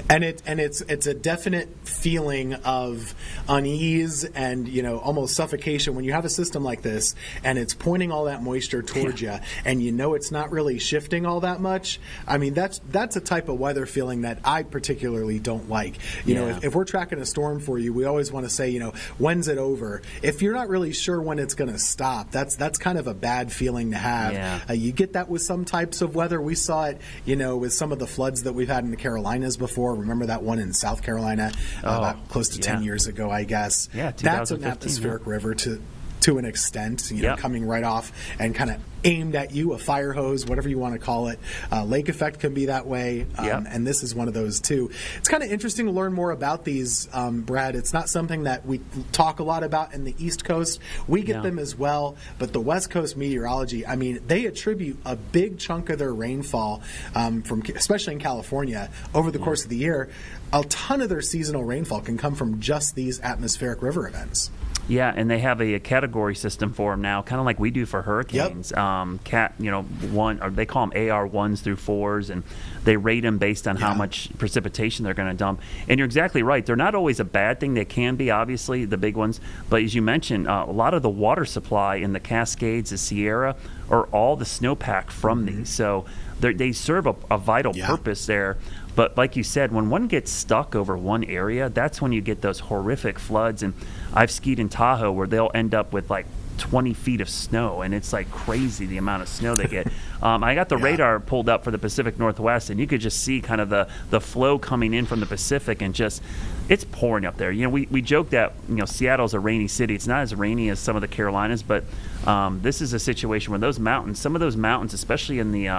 And it's a definite feeling of unease and almost suffocation when you have a system like this and it's pointing all that moisture towards you and it's not really shifting all that much. I mean that's a type of weather feeling that I particularly don't like. If we're tracking a storm for you, we always want to say when's it over. If you're not really sure when it's going to stop, that's kind of a bad feeling to have. Yeah. You get that with some types of weather. We saw it with some of the floods that we've had in the Carolinas before. Remember that one in South Carolina about close to 10 years ago, I guess. Yeah, that's an atmospheric river to an extent, coming right off and kind of aimed at you, a fire hose, whatever you want to call it. Lake effect can be that way, and this is one of those too. It's kind of interesting to learn more about these, Brad. It's not something that we talk a lot about in the East Coast. We get them as well, but the West Coast meteorology, I mean, they attribute a big chunk of their rainfall, especially in California, over the course of the year. A ton of their seasonal rainfall can come from just these atmospheric river events. Yeah, and they have a category system for them now, kind of like we do for hurricanes. One, or they call them AR1s through 4s, and they rate them based on how much precipitation they're going to dump. And you're exactly right; they're not always a bad thing. They can be, obviously, the big ones. But as you mentioned, a lot of the water supply in the Cascades, the Sierra, are all the snowpack from these. So they serve a vital purpose there. But like you said, when one gets stuck over one area, that's when you get those horrific floods. And I've skied in Tahoe where they'll end up with like 20 feet of snow, and it's like crazy the amount of snow they get. I got the radar pulled up for the Pacific Northwest, and you could just see kind of the flow coming in from the Pacific, and just it's pouring up there. We joke that Seattle's a rainy city. It's not as rainy as some of the Carolinas, but this is a situation where some of those mountains, especially in the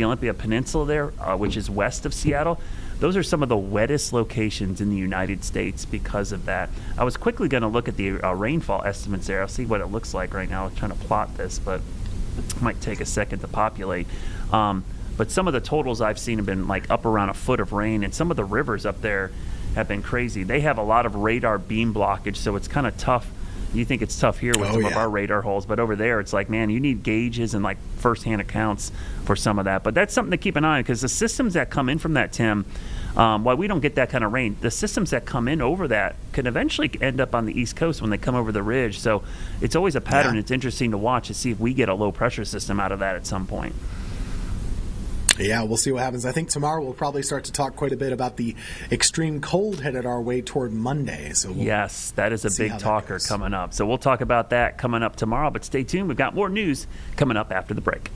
Olympia Peninsula there, which is west of Seattle, those are some of the wettest locations in the United States because of that. I was quickly going to look at the rainfall estimates there. I'll see what it looks like right now. I'm trying to plot this, but it might take a second to populate. But some of the totals I've seen have been like up around a foot of rain, and some of the rivers up there have been crazy. They have a lot of radar beam blockage, so it's kind of tough. You think it's tough here with some of our radar holes, but over there it's like, man, you need gauges and like firsthand accounts for some of that. But that's something to keep an eye on, because the systems that come in from that, Tim, while we don't get that kind of rain, the systems that come in over that can eventually end up on the East Coast when they come over the ridge. So it's always a pattern. Yeah. It's interesting to watch to see if we get a low pressure system out of that at some point. Yeah, we'll see what happens. I think tomorrow we'll probably start to talk quite a bit about the extreme cold headed our way toward Monday. So yes, that is a big talker coming up. So we'll talk about that coming up tomorrow. But stay tuned. We've got more news coming up after the break.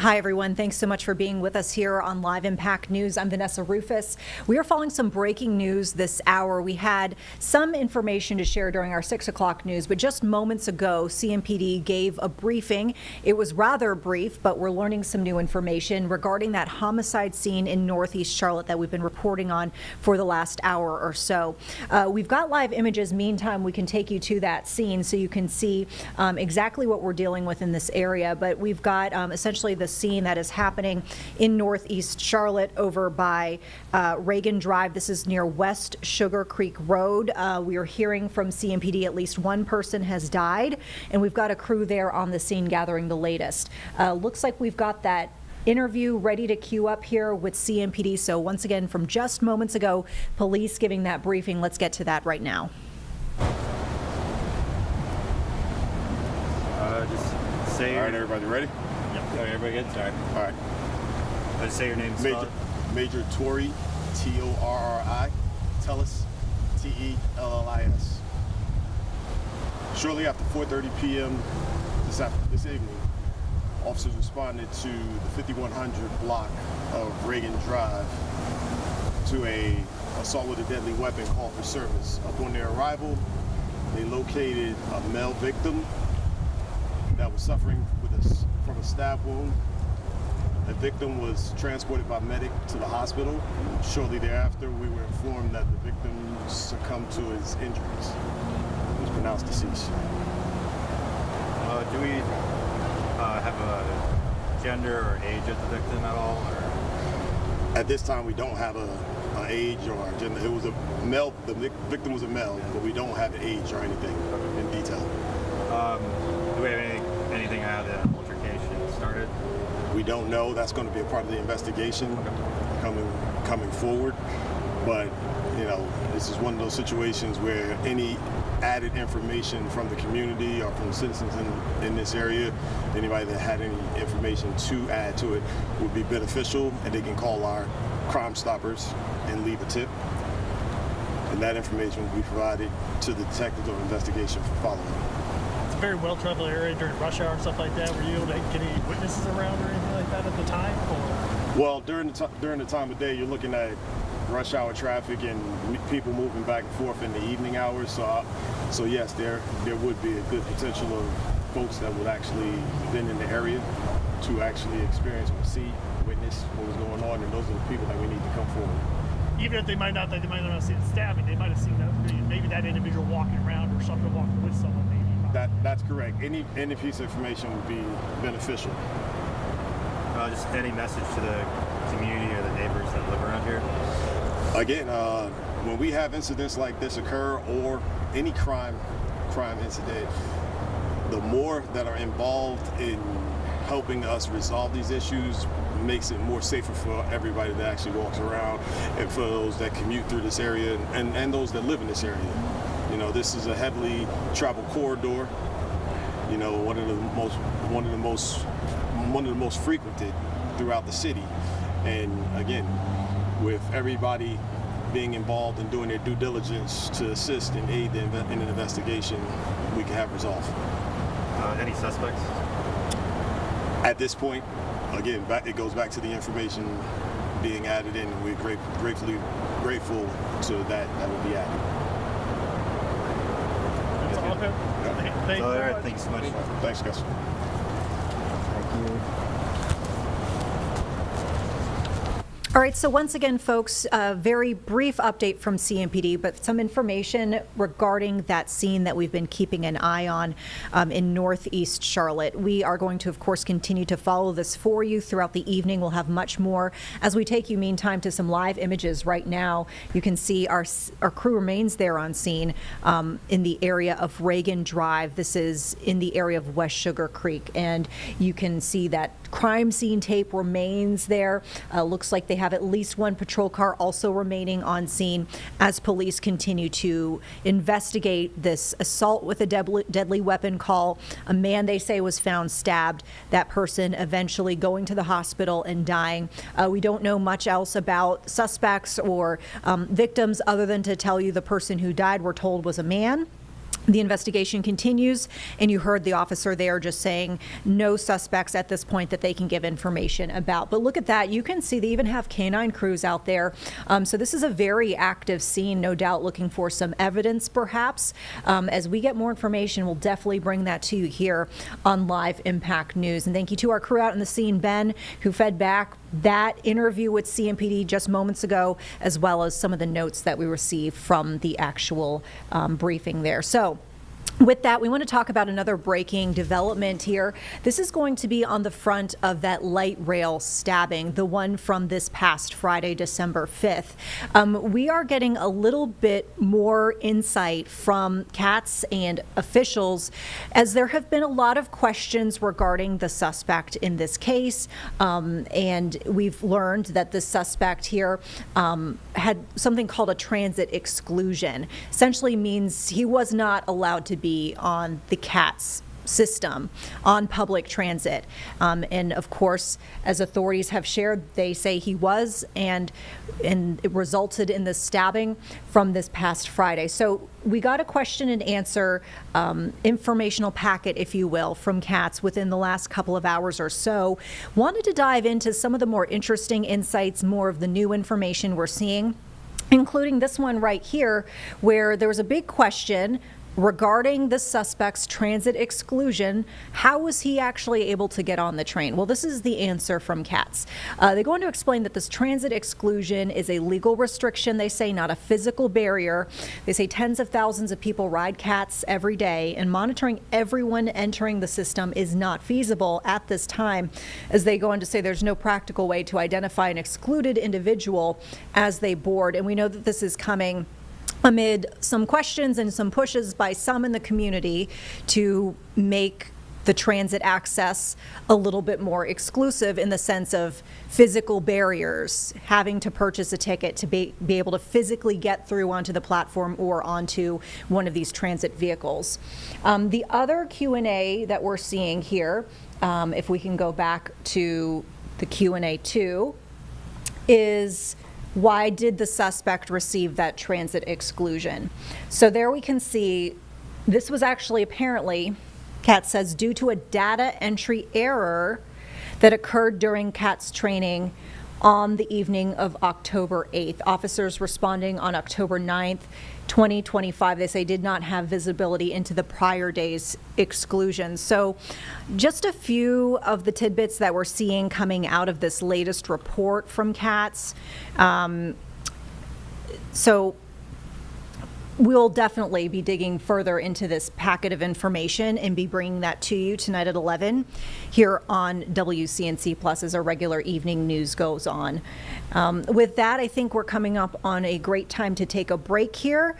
Hi, everyone. Thanks so much for being with us here on Live Impact News. I'm Vanessa Rufus. We are following some breaking news this hour. We had some information to share during our 6 o'clock news, but just moments ago, CMPD gave a briefing. It was rather brief, but we're learning some new information regarding that homicide scene in Northeast Charlotte that we've been reporting on for the last hour or so. We've got live images. Meantime, we can take you to that scene so you can see exactly what we're dealing with in this area. But we've got essentially the scene that is happening in Northeast Charlotte over by Reagan Drive. This is near West Sugar Creek Road. We are hearing from CMPD at least one person has died, and we've got a crew there on the scene gathering the latest. Looks like we've got that interview ready to queue up here with CMPD. So once again, from just moments ago, police giving that briefing. Let's get to that right now. Just say. All right, everybody ready? Yep. Everybody good? Sorry. All right. Just say your name. Major Torrey, Torri, Tellis, Tellis. Shortly after 4:30 p.m. this evening, officers responded to the 5100 block of Reagan Drive to a assault with a deadly weapon call for service. Upon their arrival, they located a male victim that was suffering from a stab wound. The victim was transported by medic to the hospital. Shortly thereafter, we were informed that the victim succumbed to his injuries. He was pronounced deceased. Do we have a gender or age of the victim at all? Or? At this time, we don't have an age or a gender. It was a male. The victim was a male, but we don't have an age or anything in detail. Do we have anything how the altercation started? We don't know. That's going to be a part of the investigation coming forward. But this is one of those situations where any added information from the community or from citizens in this area, anybody that had any information to add to it would be beneficial, and they can call our Crime Stoppers and leave a tip. And that information will be provided to the detectives of investigation for follow-up. It's a very well-traveled area during rush hour and stuff like that. Were you able to get any witnesses around or anything like that at the time? Or? Well, during the time of day, you're looking at rush hour traffic and people moving back and forth in the evening hours. So yes, there would be a good potential of folks that would actually been in the area to actually experience or see, witness what was going on, and those are the people that we need to come forward. Even if they might not have seen the stabbing, they might have seen maybe that individual walking around or someone walking with someone. Maybe. That's correct. Any piece of information would be beneficial. Just any message to the community or the neighbors that live around here? Again, when we have incidents like this occur, or any crime incident, the more that are involved in helping us resolve these issues makes it more safer for everybody that actually walks around, and for those that commute through this area, and those that live in this area. This is a heavily traveled corridor. One of the most frequented throughout the city. And again, with everybody being involved and doing their due diligence to assist and aid in an investigation, we can have resolve. Any suspects? At this point, again, it goes back to the information being added in, and we're grateful to that will be added. That's all good. Yeah. Thanks so much. Thanks, guys. Thank you. All right, so once again, folks, a very brief update from CMPD, but some information regarding that scene that we've been keeping an eye on in Northeast Charlotte. We are going to, of course, continue to follow this for you throughout the evening. We'll have much more as we take you, meantime, to some live images right now. You can see our crew remains there on scene in the area of Reagan Drive. This is in the area of West Sugar Creek, and you can see that crime scene tape remains there. Looks like they have at least one patrol car also remaining on scene as police continue to investigate this assault with a deadly weapon call. A man, they say, was found stabbed. That person eventually going to the hospital and dying. We don't know much else about suspects or victims other than to tell you the person who died, we're told, was a man. The investigation continues, and you heard the officer there just saying no suspects at this point that they can give information about. But look at that. You can see they even have canine crews out there. So this is a very active scene, no doubt looking for some evidence, perhaps. As we get more information, we'll definitely bring that to you here on Live Impact News. And thank you to our crew out in the scene, Ben, who fed back that interview with CMPD just moments ago, as well as some of the notes that we received from the actual briefing there. So with that, we want to talk about another breaking development here. This is going to be on the front of that light rail stabbing, the one from this past Friday, December 5th. We are getting a little bit more insight from CATS and officials, as there have been a lot of questions regarding the suspect in this case. And we've learned that the suspect here had something called a transit exclusion. Essentially means he was not allowed to be on the CATS system on public transit. And of course, as authorities have shared, they say he was, and it resulted in the stabbing from this past Friday. So we got a question and answer informational packet, if you will, from CATS within the last couple of hours or so. Wanted to dive into some of the more interesting insights, more of the new information we're seeing, including this one right here, where there was a big question regarding the suspect's transit exclusion. How was he actually able to get on the train? Well, this is the answer from CATS. They go on to explain that this transit exclusion is a legal restriction, they say, not a physical barrier. They say tens of thousands of people ride CATS every day, and monitoring everyone entering the system is not feasible at this time, as they go on to say there's no practical way to identify an excluded individual as they board. And we know that this is coming amid some questions and some pushes by some in the community to make the transit access a little bit more exclusive, in the sense of physical barriers, having to purchase a ticket to be able to physically get through onto the platform or onto one of these transit vehicles. The other Q&A that we're seeing here, if we can go back to the Q&A 2, is why did the suspect receive that transit exclusion? So there we can see this was actually apparently, CATS says, due to a data entry error that occurred during CATS training on the evening of October 8th. Officers responding on October 9th, 2025, they say, did not have visibility into the prior day's exclusion. So just a few of the tidbits that we're seeing coming out of this latest report from CATS. So we'll definitely be digging further into this packet of information and be bringing that to you tonight at 11 here on WCNC Plus as our regular evening news goes on. With that, I think we're coming up on a great time to take a break here.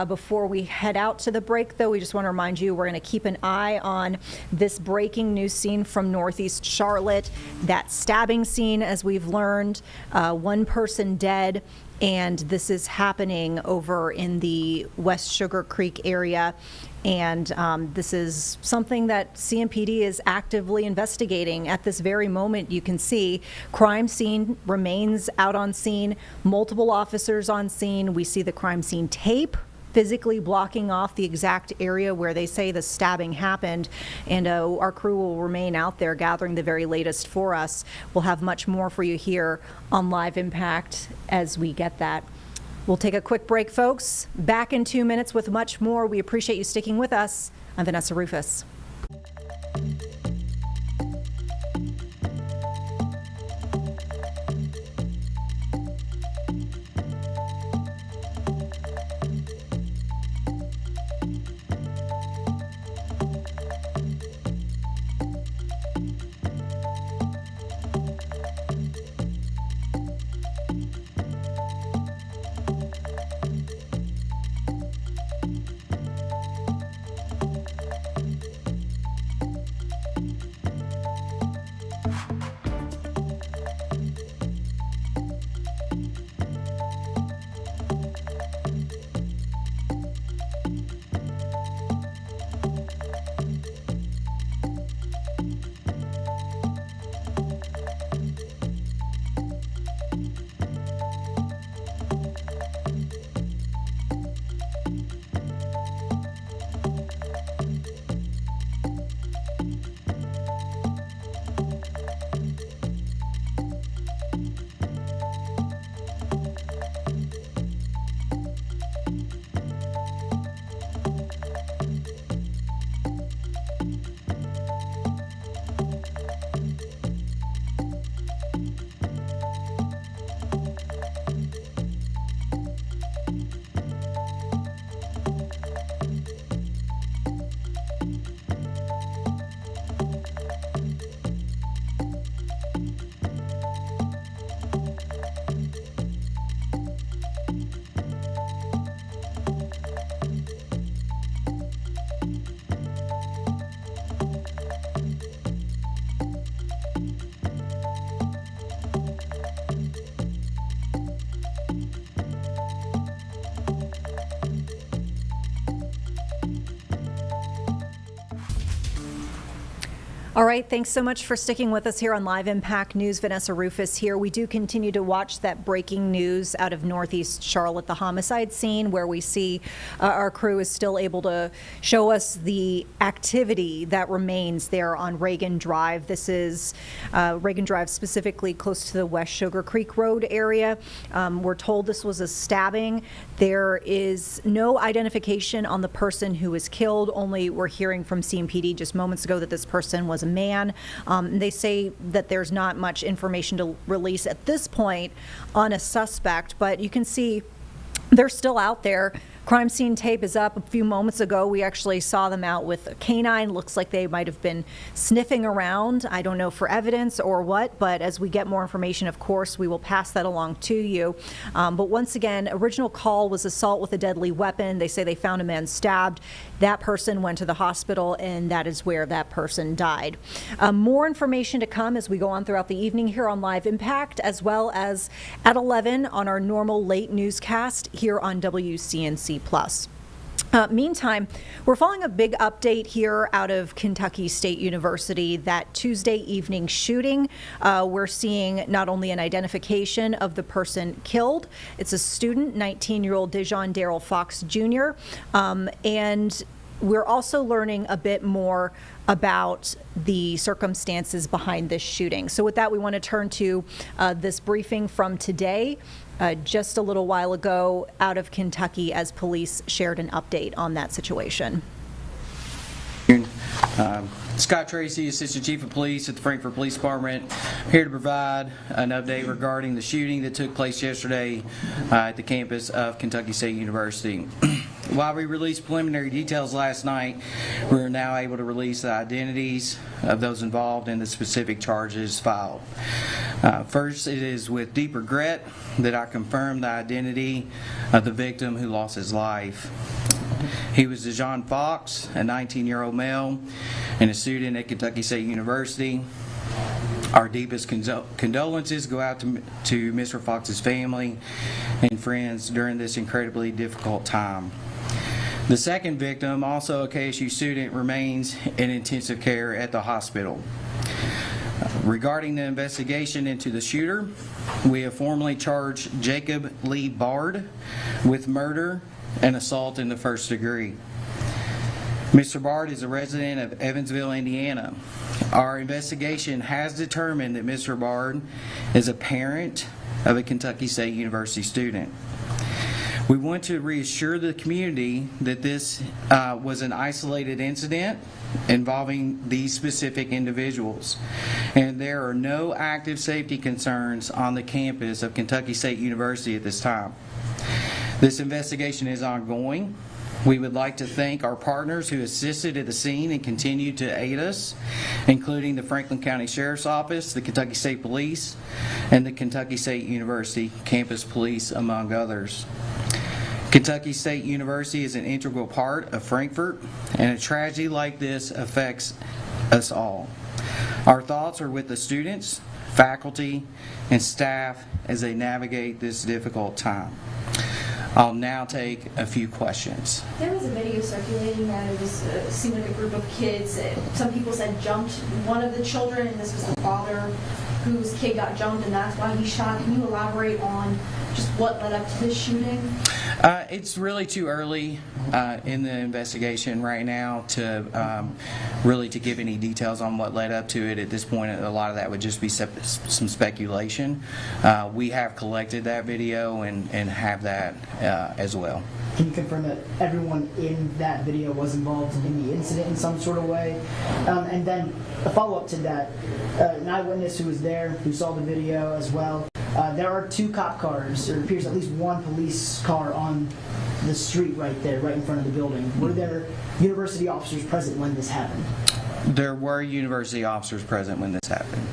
Before we head out to the break, though, we just want to remind you we're going to keep an eye on this breaking news scene from Northeast Charlotte, that stabbing scene, as we've learned, one person dead. And this is happening over in the West Sugar Creek area. And this is something that CMPD is actively investigating at this very moment. You can see crime scene remains out on scene, multiple officers on scene. We see the crime scene tape physically blocking off the exact area where they say the stabbing happened. And our crew will remain out there gathering the very latest for us. We'll have much more for you here on Live Impact as we get that. We'll take a quick break, folks. Back in 2 minutes with much more. We appreciate you sticking with us. I'm Vanessa Rufus. All right, thanks so much for sticking with us here on Live Impact News. Vanessa Rufus here. We do continue to watch that breaking news out of Northeast Charlotte, the homicide scene, where we see our crew is still able to show us the activity that remains there on Reagan Drive. This is Reagan Drive, specifically close to the West Sugar Creek Road area. We're told this was a stabbing. There is no identification on the person who was killed, only we're hearing from CMPD just moments ago that this person was a man. They say that there's not much information to release at this point on a suspect, but you can see they're still out there. Crime scene tape is up. A few moments ago, we actually saw them out with a canine. Looks like they might have been sniffing around. I don't know for evidence or what, but as we get more information, of course, we will pass that along to you. But once again, original call was assault with a deadly weapon. They say they found a man stabbed. That person went to the hospital, and that is where that person died. More information to come as we go on throughout the evening here on Live Impact, as well as at 11 on our normal late newscast here on WCNC Plus. Meantime, we're following a big update here out of Kentucky State University, that Tuesday evening shooting. We're seeing not only an identification of the person killed, it's a student, 19-year-old Dijon Darrell Fox Jr., and we're also learning a bit more about the circumstances behind this shooting. So with that, we want to turn to this briefing from today. Just a little while ago out of Kentucky, as police shared an update on that situation. Scott Tracy, Assistant Chief of Police at the Frankfort Police Department, here to provide an update regarding the shooting that took place yesterday at the campus of Kentucky State University. While we released preliminary details last night, we are now able to release the identities of those involved and the specific charges filed. First, it is with deep regret that I confirm the identity of the victim who lost his life. He was Dijon Fox, a 19-year-old male and a student at Kentucky State University. Our deepest condolences go out to Mr. Fox's family and friends during this incredibly difficult time. The second victim, also a KSU student, remains in intensive care at the hospital. Regarding the investigation into the shooter, we have formally charged Jacob Lee Bard with murder and assault in the first degree. Mr. Bard is a resident of Evansville, Indiana. Our investigation has determined that Mr. Bard is a parent of a Kentucky State University student. We want to reassure the community that this was an isolated incident involving these specific individuals, and there are no active safety concerns on the campus of Kentucky State University at this time. This investigation is ongoing. We would like to thank our partners who assisted at the scene and continue to aid us, including the Franklin County Sheriff's Office, the Kentucky State Police, and the Kentucky State University Campus Police, among others. Kentucky State University is an integral part of Frankfort, and a tragedy like this affects us all. Our thoughts are with the students, faculty, and staff as they navigate this difficult time. I'll now take a few questions. There was a video circulating that it was seemed like a group of kids. Some people said jumped one of the children, and this was the father whose kid got jumped, and that's why he shot. Can you elaborate on just what led up to this shooting? It's really too early in the investigation right now to really to give any details on what led up to it. At this point, a lot of that would just be some speculation. We have collected that video and have that as well. Can you confirm that everyone in that video was involved in the incident in some sort of way? And then a follow-up to that, an eyewitness who was there, who saw the video as well. There are two cop cars, or it appears at least one police car on the street right there, right in front of the building. Were there university officers present when this happened? There were university officers present when this happened.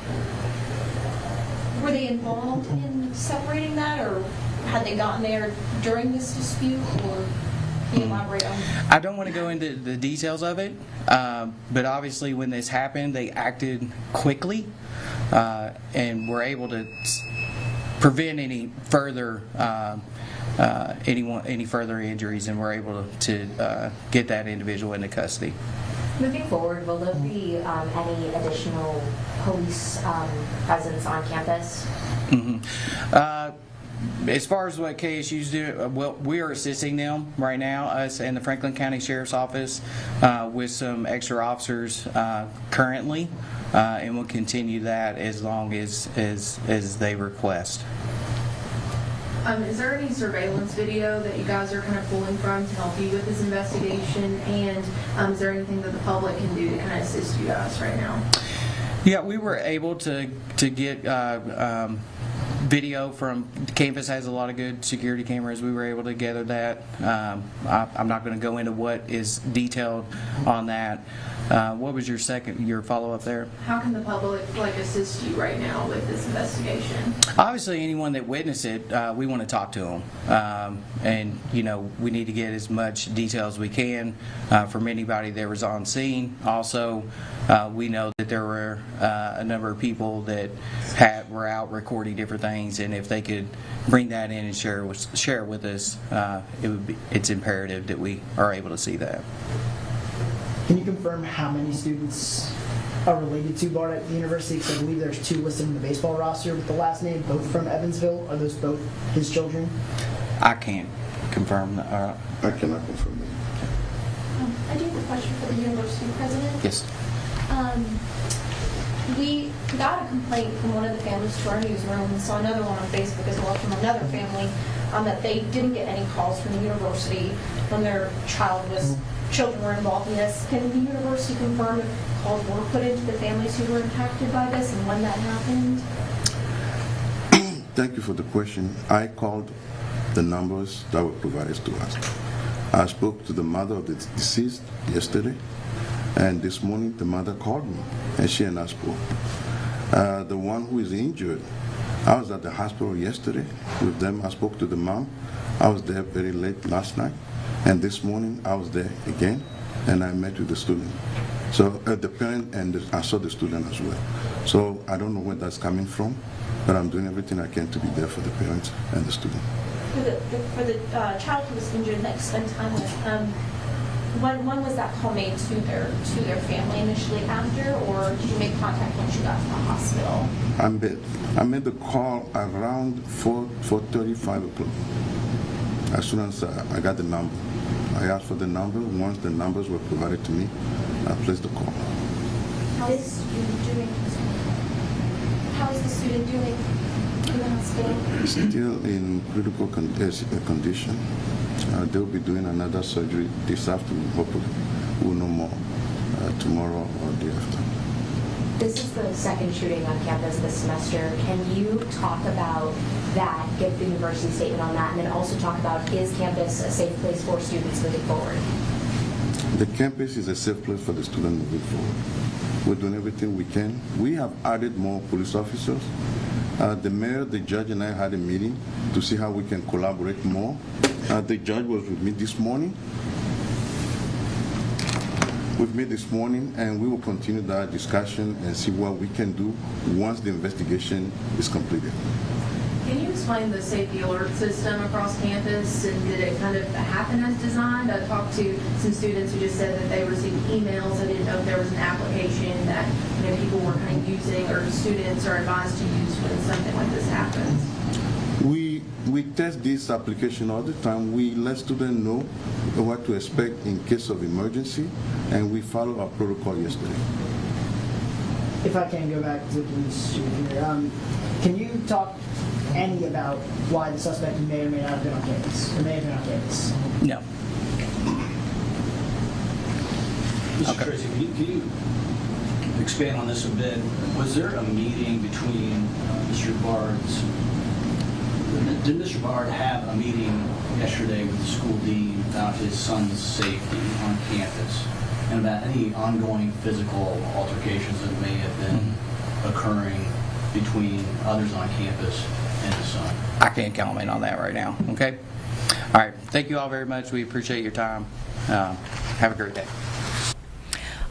Were they involved in separating that, or had they gotten there during this dispute, or can you elaborate on? I don't want to go into the details of it, but obviously when this happened, they acted quickly and were able to prevent any further any further injuries, and were able to get that individual into custody. Moving forward, will there be any additional police presence on campus? As far as what KSU's do, well, we are assisting them right now, us and the Franklin County Sheriff's Office, with some extra officers currently, and we'll continue that as long as they request. Is there any surveillance video that you guys are kind of pulling from to help you with this investigation? And is there anything that the public can do to kind of assist you guys right now? Yeah, we were able to get video from campus. Has a lot of good security cameras. We were able to gather that. I'm not going to go into what is detailed on that. What was your follow-up there? How can the public assist you right now with this investigation? Obviously, anyone that witnessed it, we want to talk to them, and we need to get as much detail as we can from anybody that was on scene. Also, we know that there were a number of people that were out recording different things, and if they could bring that in and share it with us, it's imperative that we are able to see that. Can you confirm how many students are related to Bart at the university? Because I believe there's 2 listed in the baseball roster with the last name, both from Evansville. Are those both his children? I can't confirm that. I cannot confirm that. I do have a question for the university president. Yes. We got a complaint from one of the families to our newsroom and saw another one on Facebook as well from another family that they didn't get any calls from the university when their children were involved in this. Can the university confirm if calls were put into the families who were impacted by this and when that happened? Thank you for the question. I called the numbers that were provided to us. I spoke to the mother of the deceased yesterday, and this morning the mother called me, and she and I spoke. The one who is injured, I was at the hospital yesterday with them. I spoke to the mom. I was there very late last night, and this morning I was there again, and I met with the student. So the parent, and I saw the student as well. So I don't know where that's coming from, but I'm doing everything I can to be there for the parents and the student. For the child who was injured that you spent time with, when was that call made to their family initially after, or did you make contact once you got to the hospital? I made the call around 4:30, 5 o'clock. As soon as I got the number, I asked for the number. Once the numbers were provided to me, I placed the call. How is the student doing? How is the student doing in the hospital? Still in critical condition. They'll be doing another surgery this afternoon, hopefully. We'll know more tomorrow or the day after. This is the second shooting on campus this semester. Can you talk about that, give the university statement on that, and then also talk about, is campus a safe place for students moving forward? The campus is a safe place for the student moving forward. We're doing everything we can. We have added more police officers. The mayor, the judge, and I had a meeting to see how we can collaborate more. The judge was with me this morning. And we will continue that discussion and see what we can do once the investigation is completed. Can you explain the safety alert system across campus, and did it kind of happen as designed? I talked to some students who just said that they received emails. I didn't know if there was an application that people were kind of using, or students are advised to use when something like this happens. We test this application all the time. We let students know what to expect in case of emergency, and we follow our protocol yesterday. If I can go back to the police shooting here, can you talk any about why the suspect may or may not have been on campus, or may have been on campus? No. Mr. Tracy, can you expand on this a bit? Was there a meeting between Mr. Bard's? Did Mr. Bard have a meeting yesterday with the school dean about his son's safety on campus and about any ongoing physical altercations that may have been occurring between others on campus and his son? I can't comment on that right now, okay? All right, thank you all very much. We appreciate your time. Have a great day.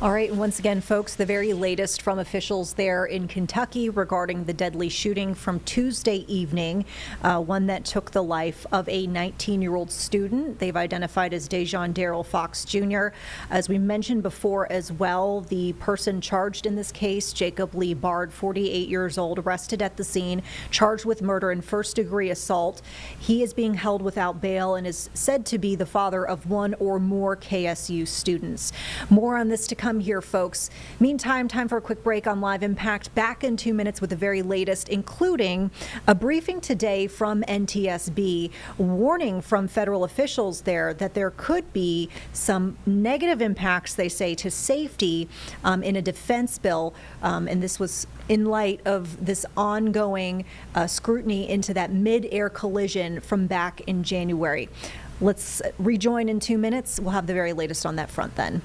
All right, and once again, folks, the very latest from officials there in Kentucky regarding the deadly shooting from Tuesday evening, one that took the life of a 19-year-old student. They've identified as Dejon Darrell Fox Jr. As we mentioned before as well, the person charged in this case, Jacob Lee Bard, 48 years old, arrested at the scene, charged with murder and first-degree assault. He is being held without bail and is said to be the father of one or more KSU students. More on this to come here, folks. Meantime, time for a quick break on Live Impact. Back in 2 minutes with the very latest, including a briefing today from NTSB, warning from federal officials there that there could be some negative impacts, they say, to safety in a defense bill. And this was in light of this ongoing scrutiny into that mid-air collision from back in January. Let's rejoin in 2 minutes. We'll have the very latest on that front then.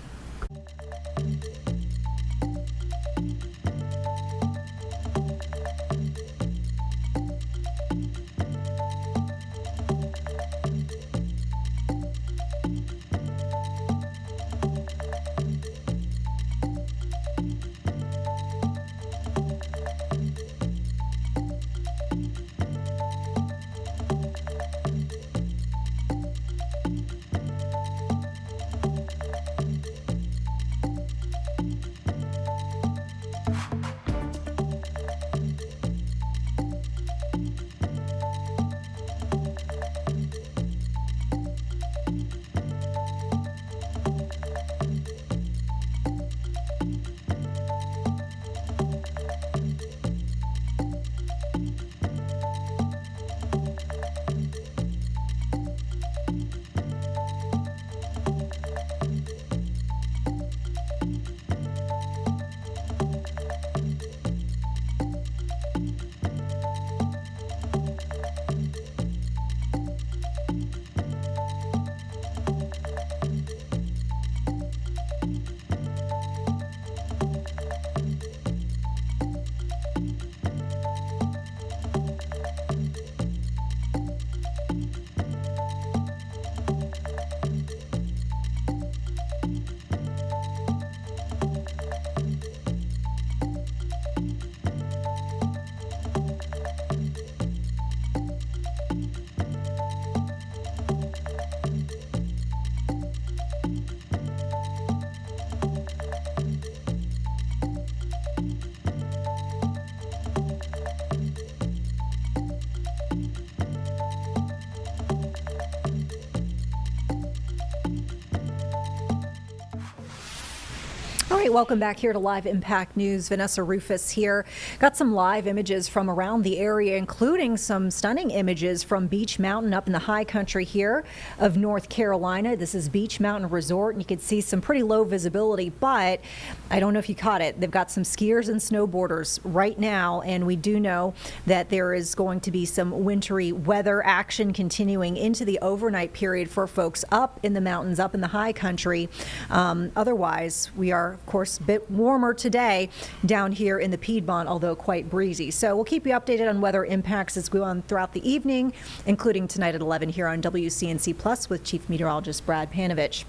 All right, welcome back here to Live Impact News. Vanessa Rufus here. Got some live images from around the area, including some stunning images from Beach Mountain up in the high country here of North Carolina. This is Beach Mountain Resort, and you can see some pretty low visibility, but I don't know if you caught it. They've got some skiers and snowboarders right now, and we do know that there is going to be some wintry weather action continuing into the overnight period for folks up in the mountains, up in the high country. Otherwise, we are, of course, a bit warmer today down here in the Piedmont, although quite breezy. So we'll keep you updated on weather impacts as we go on throughout the evening, including tonight at 11 here on WCNC Plus with Chief Meteorologist Brad Panovich.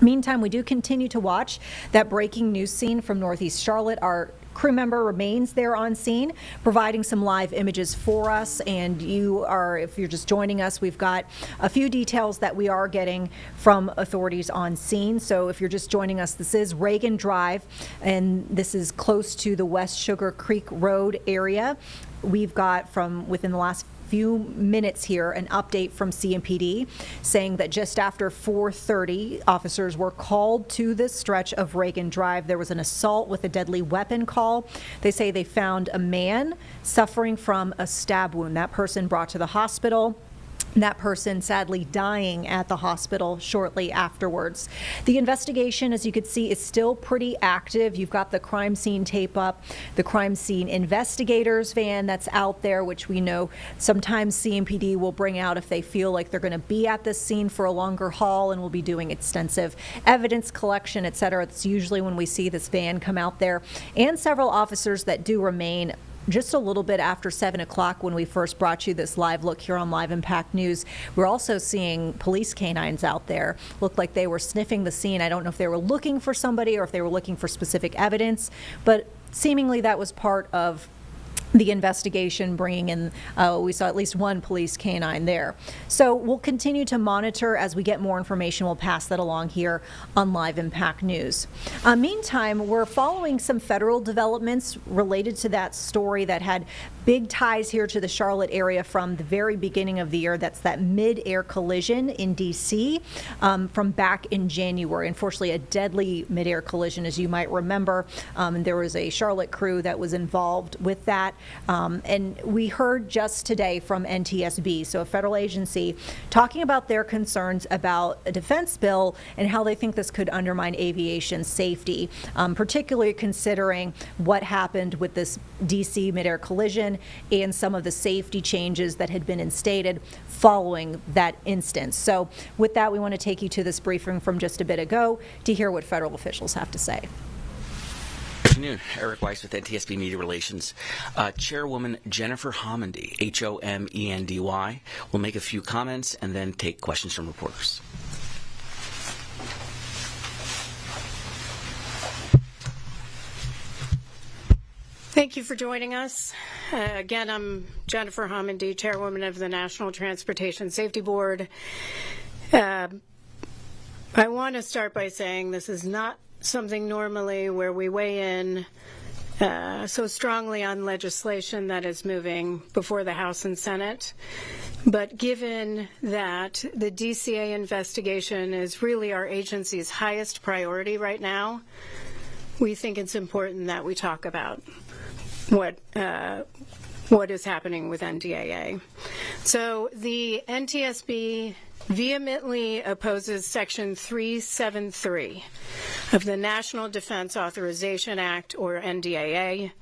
Meantime, we do continue to watch that breaking news scene from Northeast Charlotte. Our crew member remains there on scene, providing some live images for us. And you are, if you're just joining us, we've got a few details that we are getting from authorities on scene. So if you're just joining us, this is Reagan Drive, and this is close to the West Sugar Creek Road area. We've got from within the last few minutes here an update from CMPD saying that just after 4:30, officers were called to this stretch of Reagan Drive. There was an assault with a deadly weapon call. They say they found a man suffering from a stab wound. That person brought to the hospital. That person sadly dying at the hospital shortly afterwards. The investigation, as you could see, is still pretty active. You've got the crime scene tape up, the crime scene investigators van that's out there, which we know sometimes CMPD will bring out if they feel like they're going to be at this scene for a longer haul, and will be doing extensive evidence collection, et cetera. It's usually when we see this van come out there, and several officers that do remain just a little bit after 7 o'clock when we first brought you this live look here on Live Impact News. We're also seeing police canines out there. Looked like they were sniffing the scene. I don't know if they were looking for somebody or if they were looking for specific evidence, but seemingly that was part of the investigation, bringing in, we saw at least one police canine there. So we'll continue to monitor as we get more information. We'll pass that along here on Live Impact News. Meantime, we're following some federal developments related to that story that had big ties here to the Charlotte area from the very beginning of the year. That's that mid-air collision in D.C. From back in January. Unfortunately, a deadly mid-air collision, as you might remember. And there was a Charlotte crew that was involved with that. And we heard just today from NTSB, so a federal agency, talking about their concerns about a defense bill and how they think this could undermine aviation safety, particularly considering what happened with this D.C. mid-air collision and some of the safety changes that had been instated following that instance. So with that, we want to take you to this briefing from just a bit ago to hear what federal officials have to say. Good afternoon. Eric Weiss with NTSB Media Relations. Chairwoman Jennifer Homendy, Homendy, will make a few comments and then take questions from reporters. Thank you for joining us. Again, I'm Jennifer Homendy, Chairwoman of the National Transportation Safety Board. I want to start by saying this is not something normally where we weigh in so strongly on legislation that is moving before the House and Senate. But given that the DCA investigation is really our agency's highest priority right now, we think it's important that we talk about what is happening with NDAA. So the NTSB vehemently opposes Section 373 of the National Defense Authorization Act, or NDAA.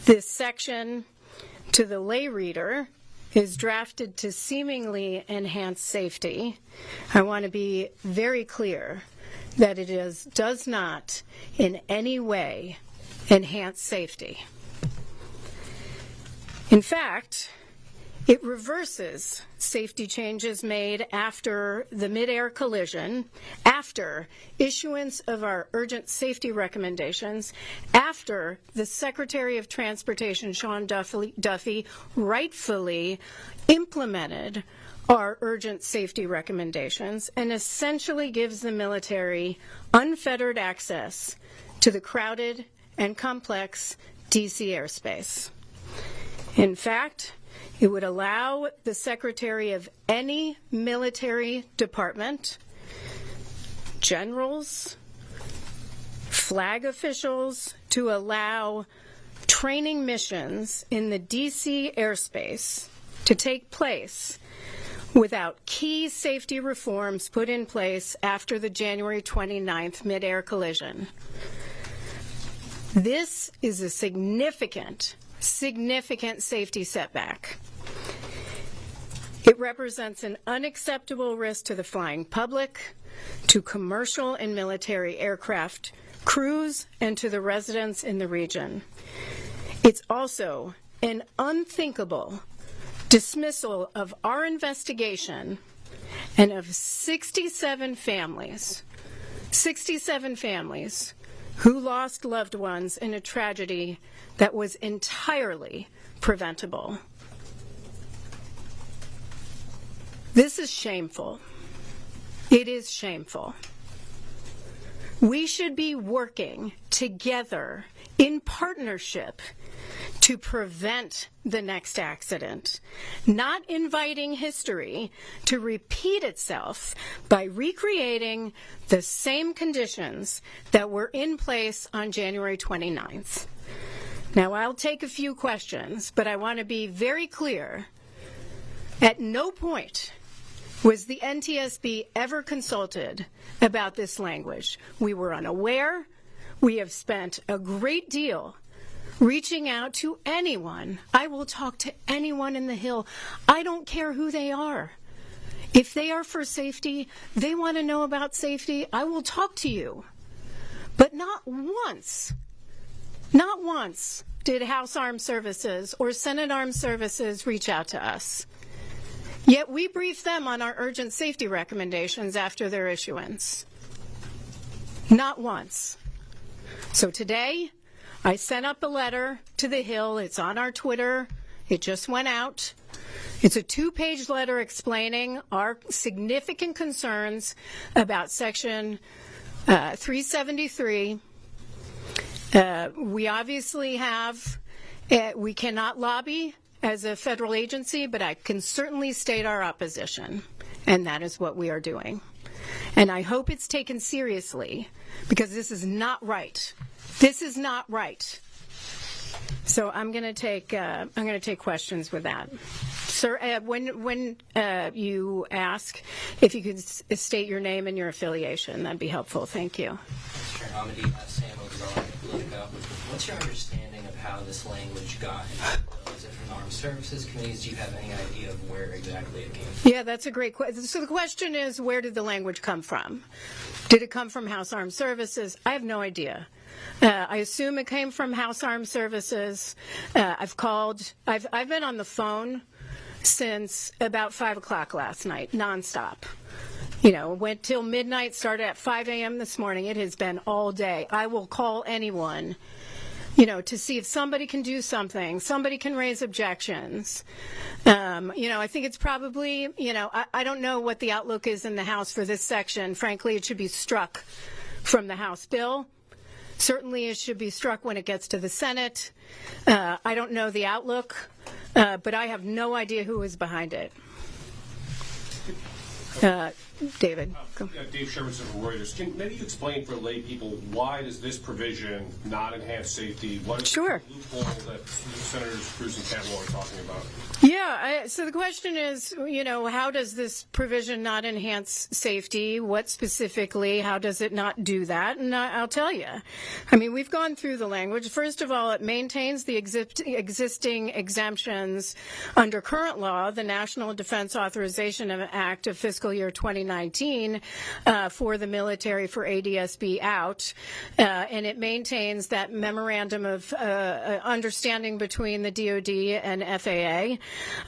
This section, to the lay reader, is drafted to seemingly enhance safety. I want to be very clear that it does not in any way enhance safety. In fact, it reverses safety changes made after the mid-air collision, after issuance of our urgent safety recommendations, after the Secretary of Transportation, Sean Duffy, rightfully implemented our urgent safety recommendations and essentially gives the military unfettered access to the crowded and complex D.C. airspace. In fact, it would allow the secretary of any military department, generals, flag officials, to allow training missions in the D.C. airspace to take place without key safety reforms put in place after the January 29th mid-air collision. This is a significant safety setback. It represents an unacceptable risk to the flying public, to commercial and military aircraft crews, and to the residents in the region. It's also an unthinkable dismissal of our investigation and of 67 families who lost loved ones in a tragedy that was entirely preventable. This is shameful. It is shameful. We should be working together in partnership to prevent the next accident, not inviting history to repeat itself by recreating the same conditions that were in place on January 29th. Now, I'll take a few questions, but I want to be very clear. At no point was the NTSB ever consulted about this language. We were unaware. We have spent a great deal reaching out to anyone. I will talk to anyone in the Hill. I don't care who they are. If they are for safety, they want to know about safety, I will talk to you. But not once did House Armed Services or Senate Armed Services reach out to us. Yet we briefed them on our urgent safety recommendations after their issuance. Not once. So today, I sent up a letter to the Hill. It's on our Twitter. It just went out. It's a 2-page letter explaining our significant concerns about Section 373. We obviously have, we cannot lobby as a federal agency, but I can certainly state our opposition, and that is what we are doing. And I hope it's taken seriously, because this is not right. This is not right. So I'm going to take questions with that. Sir, when you ask, if you could state your name and your affiliation, that'd be helpful. Thank you. Mr. Hamidi, Sam O'Donnell, Politico. What's your understanding of how this language got into the bill? Is it from the Armed Services Committees? Do you have any idea of where exactly it came from? Yeah, that's a great question. So the question is, where did the language come from? Did it come from House Armed Services? I have no idea. I assume it came from House Armed Services. I've been on the phone since about 5 o'clock last night, nonstop. Went till midnight, started at 5 a.m. this morning. It has been all day. I will call anyone, to see if somebody can do something, somebody can raise objections. I think it's probably, I don't know what the outlook is in the House for this section. Frankly, it should be struck from the House bill. Certainly it should be struck when it gets to the Senate. I don't know the outlook, but I have no idea who is behind it. David. Dave Sherman from Reuters. Can maybe you explain for lay people, why does this provision not enhance safety? What is the loophole that Senators Cruz and Cantwell are talking about? Yeah, so the question is, how does this provision not enhance safety? What specifically, how does it not do that? And I'll tell you. We've gone through the language. First of all, it maintains the existing exemptions under current law, the National Defense Authorization Act of fiscal year 2019, for the military for ADSB out, and it maintains that memorandum of understanding between the DoD and FAA.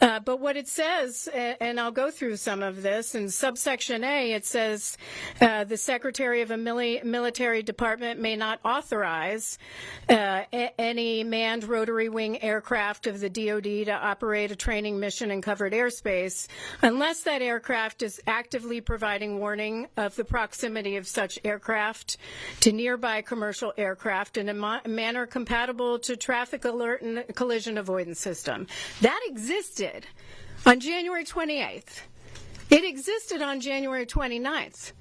But what it says, and I'll go through some of this, in subsection A, it says the Secretary of a military department may not authorize any manned rotary wing aircraft of the DoD to operate a training mission in covered airspace unless that aircraft is actively providing warning of the proximity of such aircraft to nearby commercial aircraft in a manner compatible to traffic alert and collision avoidance system. That existed on January 28th. It existed on January 29th.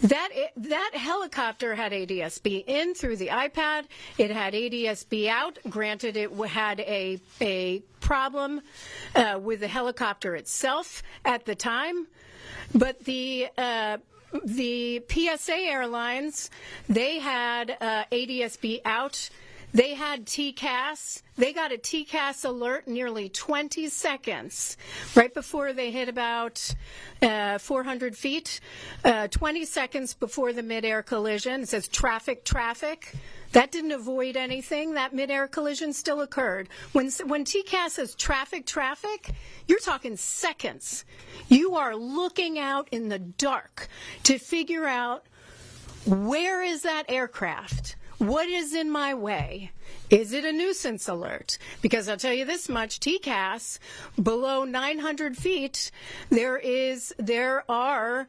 That helicopter had ADSB in through the iPad. It had ADSB out. Granted, it had a problem with the helicopter itself at the time, but the PSA airlines, they had ADSB out. They had TCAS. They got a TCAS alert nearly 20 seconds right before they hit about 400 feet, 20 seconds before the midair collision. It says traffic. That didn't avoid anything. That midair collision still occurred. When TCAS says traffic, you're talking seconds. You are looking out in the dark to figure out, where is that aircraft? What is in my way? Is it a nuisance alert? Because I'll tell you this much, TCAS, below 900 feet, there are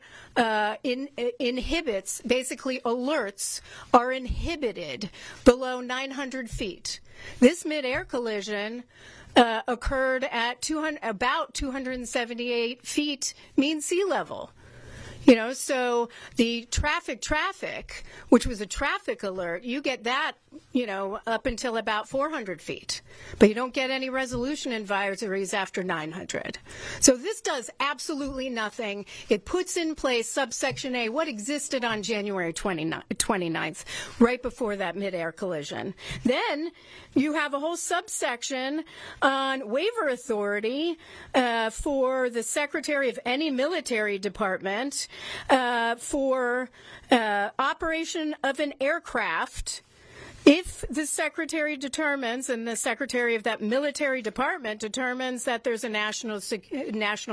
inhibits, basically alerts are inhibited below 900 feet. This mid-air collision occurred at about 278 feet mean sea level. So the traffic, which was a traffic alert, you get that, up until about 400 feet. But you don't get any resolution advisories after 900. So this does absolutely nothing. It puts in place subsection A, what existed on January 29th, right before that midair collision. Then you have a whole subsection on waiver authority for the Secretary of any military department for operation of an aircraft If the secretary determines, and the secretary of that military department determines that there's a national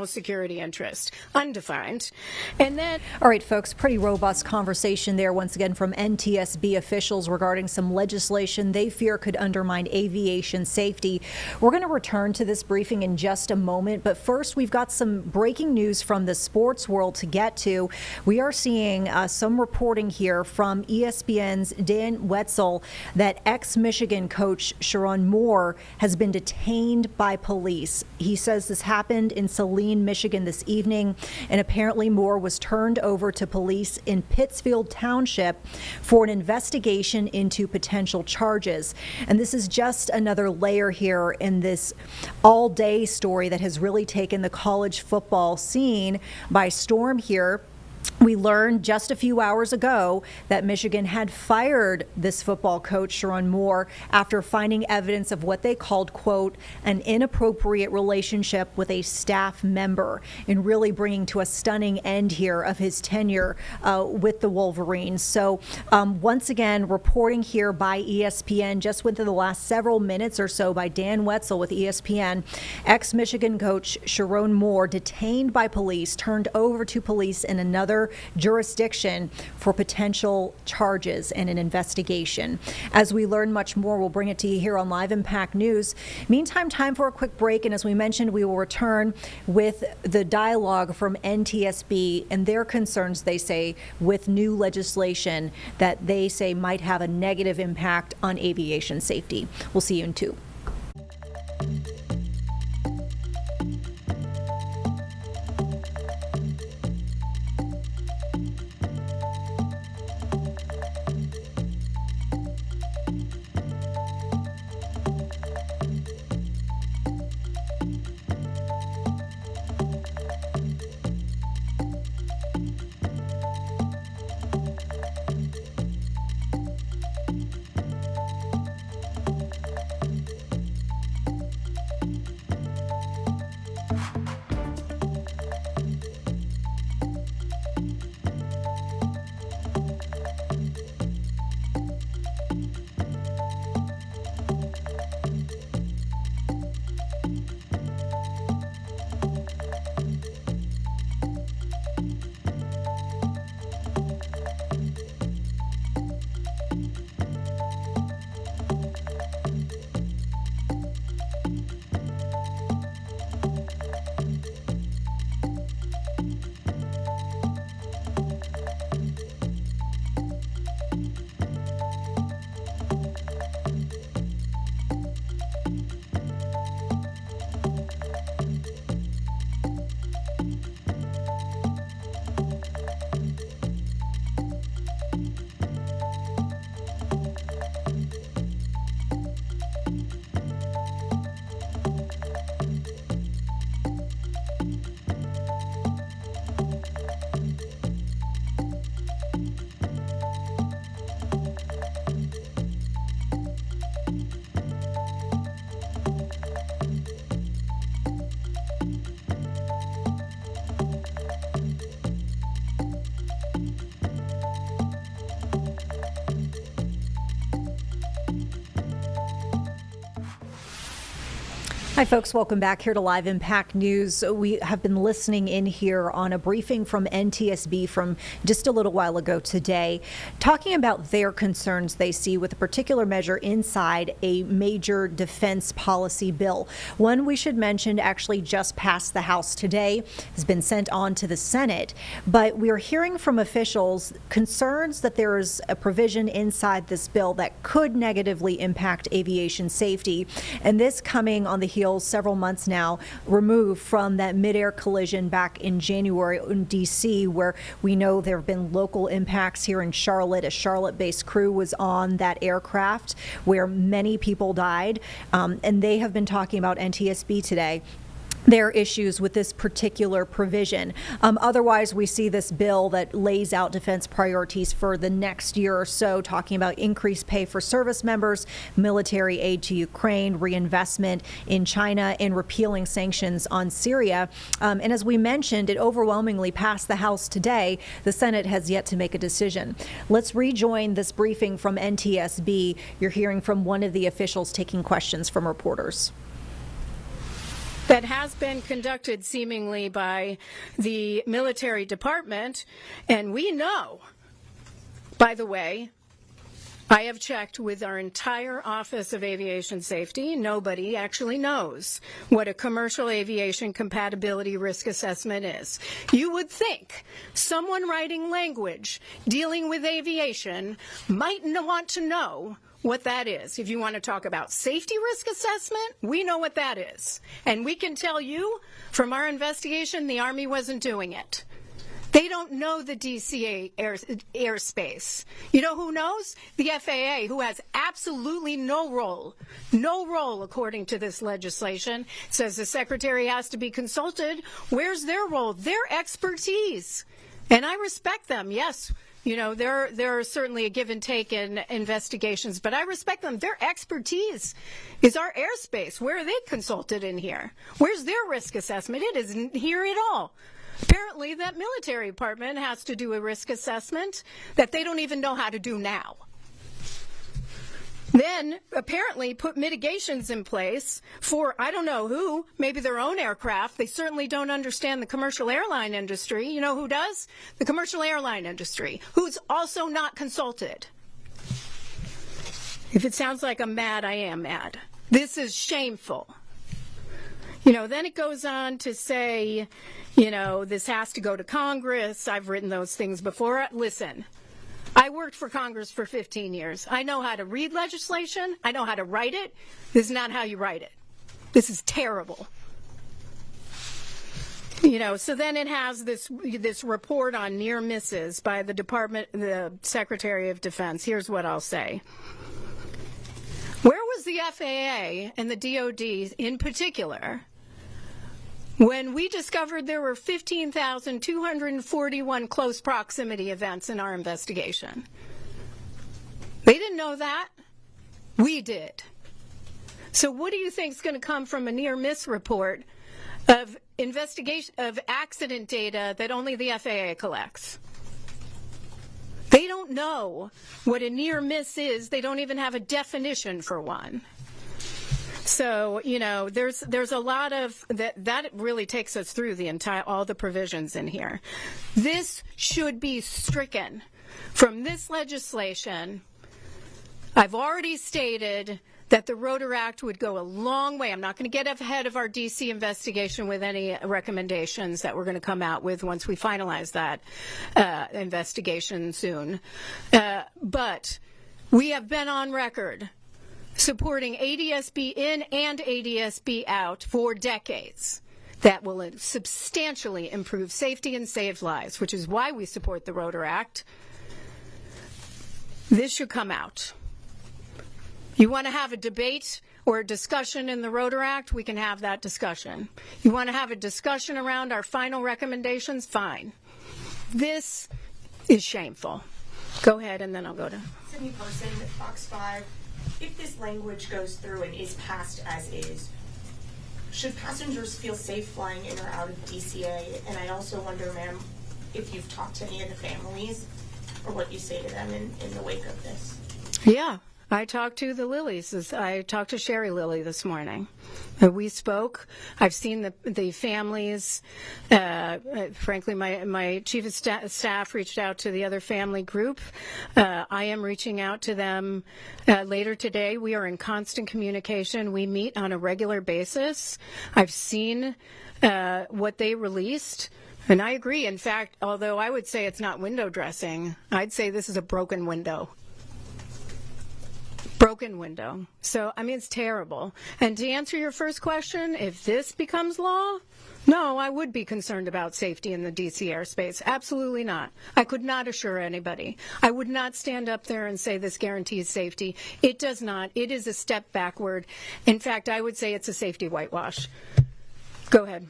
security interest, undefined, and then... All right, folks, pretty robust conversation there once again from NTSB officials regarding some legislation they fear could undermine aviation safety. We're going to return to this briefing in just a moment, but first we've got some breaking news from the sports world to get to. We are seeing some reporting here from ESPN's Dan Wetzel that ex-Michigan coach Sharon Moore has been detained by police. He says this happened in Saline, Michigan this evening, and apparently Moore was turned over to police in Pittsfield Township for an investigation into potential charges. And this is just another layer here in this all-day story that has really taken the college football scene by storm here. We learned just a few hours ago that Michigan had fired this football coach, Sharon Moore, after finding evidence of what they called, quote, an inappropriate relationship with a staff member, and really bringing to a stunning end here of his tenure with the Wolverines. So once again, reporting here by ESPN, just within the last several minutes or so by Dan Wetzel with ESPN, ex-Michigan coach Sharon Moore detained by police, turned over to police in another jurisdiction for potential charges and an investigation. As we learn much more, we'll bring it to you here on Live Impact News. Meantime, time for a quick break, and as we mentioned, we will return with the dialogue from NTSB and their concerns, they say, with new legislation that they say might have a negative impact on aviation safety. We'll see you in 2. Hi, folks. Welcome back here to Live Impact News. We have been listening in here on a briefing from NTSB from just a little while ago today, talking about their concerns they see with a particular measure inside a major defense policy bill. One we should mention actually just passed the House today, has been sent on to the Senate, but we are hearing from officials concerns that there is a provision inside this bill that could negatively impact aviation safety, and this coming on the heels several months now removed from that mid-air collision back in January in D.C., where we know there have been local impacts here in Charlotte. A Charlotte-based crew was on that aircraft where many people died, and they have been talking about NTSB today their issues with this particular provision. Otherwise, we see this bill that lays out defense priorities for the next year or so, talking about increased pay for service members, military aid to Ukraine, reinvestment in China, and repealing sanctions on Syria. And as we mentioned, it overwhelmingly passed the House today. The Senate has yet to make a decision. Let's rejoin this briefing from NTSB. You're hearing from one of the officials taking questions from reporters. That has been conducted seemingly by the military department, and we know, by the way, I have checked with our entire Office of Aviation Safety. Nobody actually knows what a commercial aviation compatibility risk assessment is. You would think someone writing language dealing with aviation might want to know what that is. If you want to talk about safety risk assessment, we know what that is. And we can tell you from our investigation, the Army wasn't doing it. They don't know the DCA airspace. You know who knows? The FAA, who has absolutely no role according to this legislation, says the Secretary has to be consulted. Where's their role? Their expertise. And I respect them, yes. You know, there are certainly a give and take in investigations, but I respect them. Their expertise is our airspace. Where are they consulted in here? Where's their risk assessment? It isn't here at all. Apparently, that military department has to do a risk assessment that they don't even know how to do now. Then, apparently, put mitigations in place for, I don't know who, maybe their own aircraft. They certainly don't understand the commercial airline industry. You know who does? The commercial airline industry, who's also not consulted. If it sounds like I'm mad, I am mad. This is shameful. You know, then it goes on to say, you know, this has to go to Congress. I've written those things before. Listen. I worked for Congress for 15 years. I know how to read legislation. I know how to write it. This is not how you write it. This is terrible. You know, so then it has this report on near misses by the Secretary of Defense. Here's what I'll say. Where was the FAA and the DOD in particular when we discovered there were 15,241 close proximity events in our investigation? They didn't know that. We did. So what do you think is going to come from a near miss report of investigation of accident data that only the FAA collects? They don't know what a near miss is. They don't even have a definition for one. So, you know, there's a lot of that really takes us through all the provisions in here. This should be stricken from this legislation. I've already stated that the Rotor Act would go a long way. I'm not going to get ahead of our D.C. investigation with any recommendations that we're going to come out with once we finalize that investigation soon. But we have been on record supporting ADSB in and ADSB out for decades. That will substantially improve safety and save lives, which is why we support the Rotor Act. This should come out. You want to have a debate or a discussion in the Rotor Act, we can have that discussion. You want to have a discussion around our final recommendations, fine. This is shameful. Go ahead, and then I'll go to Sydney Person, Fox 5. If this language goes through and is passed as is, should passengers feel safe flying in or out of DCA? And I also wonder, ma'am, if you've talked to any of the families or what you say to them in the wake of this. Yeah. I talked to the Lilies. I talked to Sherry Lilly this morning. We spoke. I've seen the families. Frankly, my chief of staff reached out to the other family group. I am reaching out to them later today. We are in constant communication. We meet on a regular basis. I've seen what they released. And I agree. In fact, although I would say it's not window dressing, I'd say this is a broken window. Broken window. So, I mean, it's terrible. And to answer your first question, if this becomes law, no, I would be concerned about safety in the D.C. airspace. Absolutely not. I could not assure anybody. I would not stand up there and say this guarantees safety. It does not. It is a step backward. In fact, I would say it's a safety whitewash. Go ahead.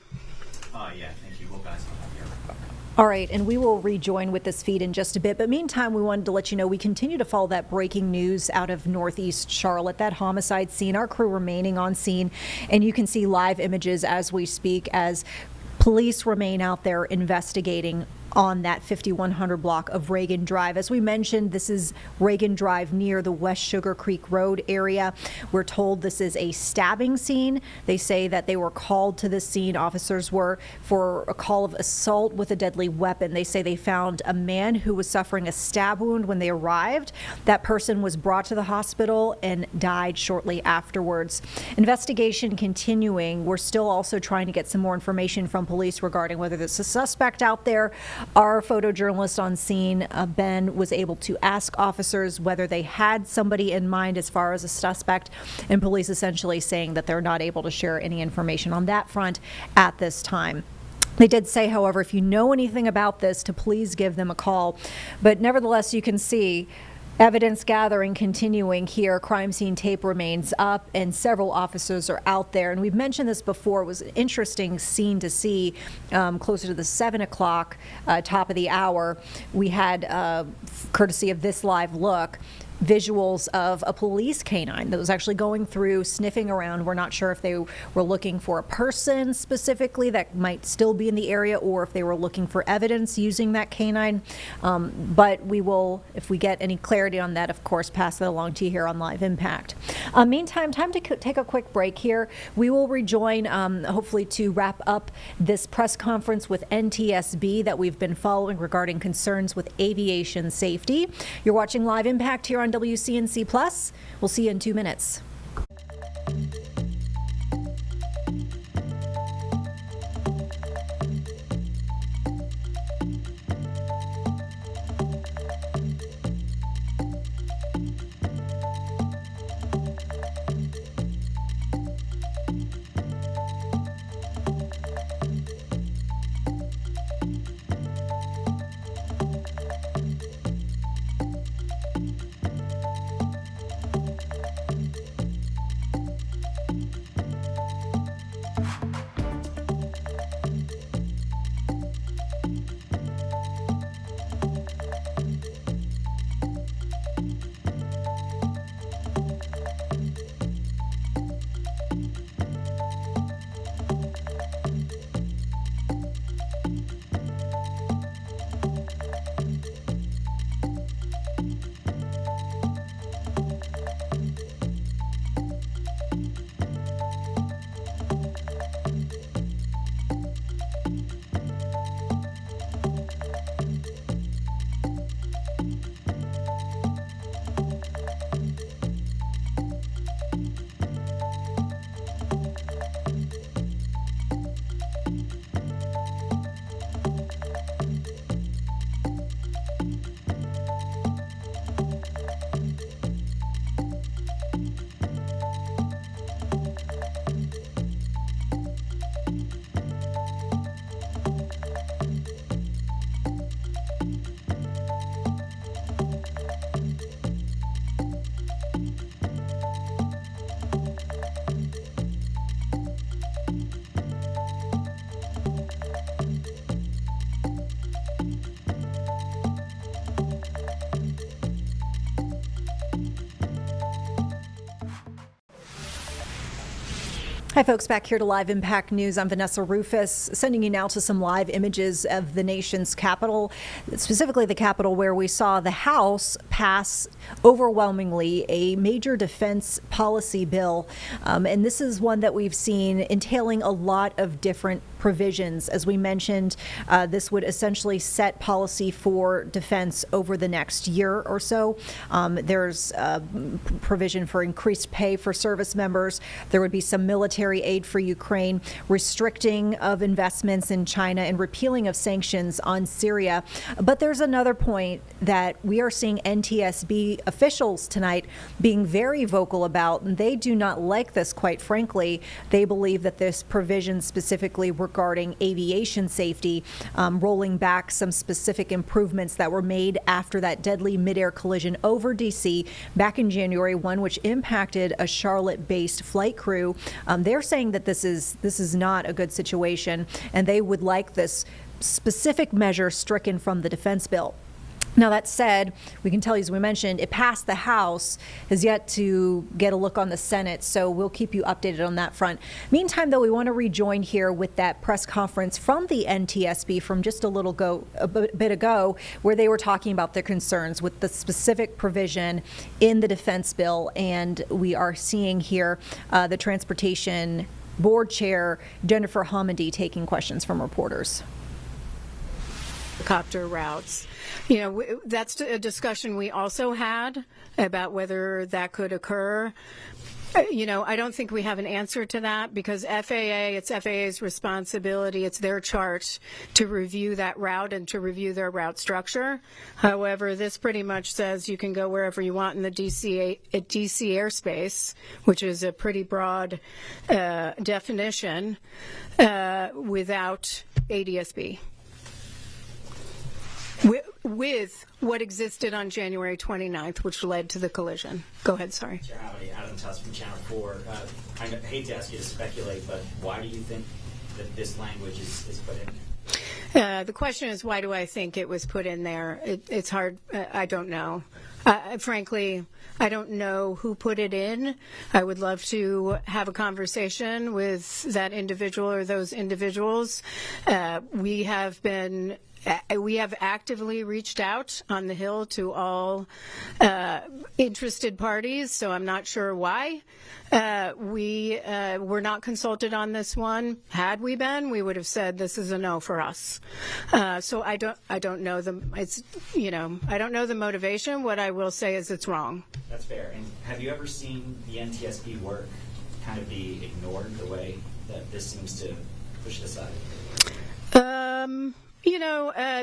Yeah, thank you. Well, guys, I'll have you. All right, and we will rejoin with this feed in just a bit. But meantime, we wanted to let you know we continue to follow that breaking news out of Northeast Charlotte, that homicide scene, our crew remaining on scene. And you can see live images as we speak as police remain out there investigating on that 5100 block of Reagan Drive. As we mentioned, this is Reagan Drive near the West Sugar Creek Road area. We're told this is a stabbing scene. They say that they were called to this scene, officers were, for a call of assault with a deadly weapon. They say they found a man who was suffering a stab wound when they arrived. That person was brought to the hospital and died shortly afterwards. Investigation continuing. We're still also trying to get some more information from police regarding whether there's a suspect out there. Our photojournalist on scene, Ben, was able to ask officers whether they had somebody in mind as far as a suspect, and police essentially saying that they're not able to share any information on that front at this time. They did say, however, if you know anything about this, to please give them a call. But nevertheless, you can see evidence gathering continuing here. Crime scene tape remains up and several officers are out there. And we've mentioned this before. It was an interesting scene to see closer to the 7 o'clock top of the hour. We had, courtesy of This Live Look, visuals of a police canine that was actually going through, sniffing around. We're not sure if they were looking for a person specifically that might still be in the area or if they were looking for evidence using that canine. But we will, if we get any clarity on that, of course, pass that along to you here on Live Impact. Meantime, time to take a quick break here. We will rejoin, hopefully, to wrap up this press conference with NTSB that we've been following regarding concerns with aviation safety. You're watching Live Impact here on WCNC Plus. We'll see you in 2 minutes. Hi, folks. Back here to Live Impact News. I'm Vanessa Rufus, sending you now to some live images of the nation's capital, specifically the Capitol, where we saw the House pass overwhelmingly a major defense policy bill. And this is one that we've seen entailing a lot of different provisions. As we mentioned, this would essentially set policy for defense over the next year or so. There's provision for increased pay for service members. There would be some military aid for Ukraine, restricting of investments in China, and repealing of sanctions on Syria. But there's another point that we are seeing NTSB officials tonight being very vocal about, and they do not like this, quite frankly. They believe that this provision specifically regarding aviation safety, rolling back some specific improvements that were made after that deadly midair collision over D.C. back in January, one which impacted a Charlotte-based flight crew. They're saying that this is not a good situation, and they would like this specific measure stricken from the defense bill. Now, that said, we can tell you, as we mentioned, it passed the House, has yet to get a look on the Senate, so we'll keep you updated on that front. Meantime, though, we want to rejoin here with that press conference from the NTSB from just a bit ago, where they were talking about their concerns with the specific provision in the defense bill, and we are seeing here the Transportation Board Chair Jennifer Homendy taking questions from reporters. Helicopter routes. That's a discussion we also had about whether that could occur. I don't think we have an answer to that because it's FAA's responsibility. It's their chart to review that route and to review their route structure. However, this pretty much says you can go wherever you want in the DC airspace, which is a pretty broad definition, without ADSB. With what existed on January 29th, which led to the collision. Go ahead, sorry. Chair Homendy, Adam Tuss from Channel 4. I hate to ask you to speculate, but why do you think that this language is put in there? The question is, why do I think it was put in there? It's hard. I don't know. Frankly, I don't know who put it in. I would love to have a conversation with that individual or those individuals. We have actively reached out on the Hill to all interested parties, so I'm not sure why. We were not consulted on this one. Had we been, we would have said this is a no for us. So I don't know I don't know the motivation. What I will say is it's wrong. That's fair. And have you ever seen the NTSB work kind of be ignored the way that this seems to push it aside?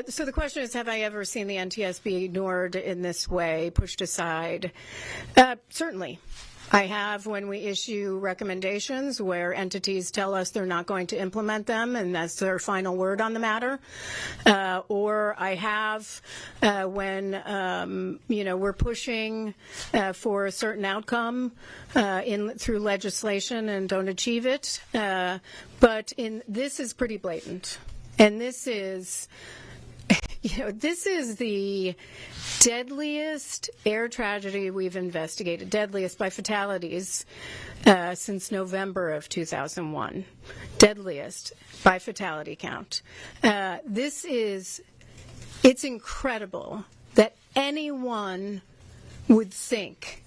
So the question is, have I ever seen the NTSB ignored in this way, pushed aside? Certainly. I have when we issue recommendations where entities tell us they're not going to implement them and that's their final word on the matter. Or I have when, we're pushing for a certain outcome through legislation and don't achieve it. But this is pretty blatant. And this is the deadliest air tragedy we've investigated, deadliest by fatalities since November of 2001. Deadliest by fatality count. It's incredible that anyone would think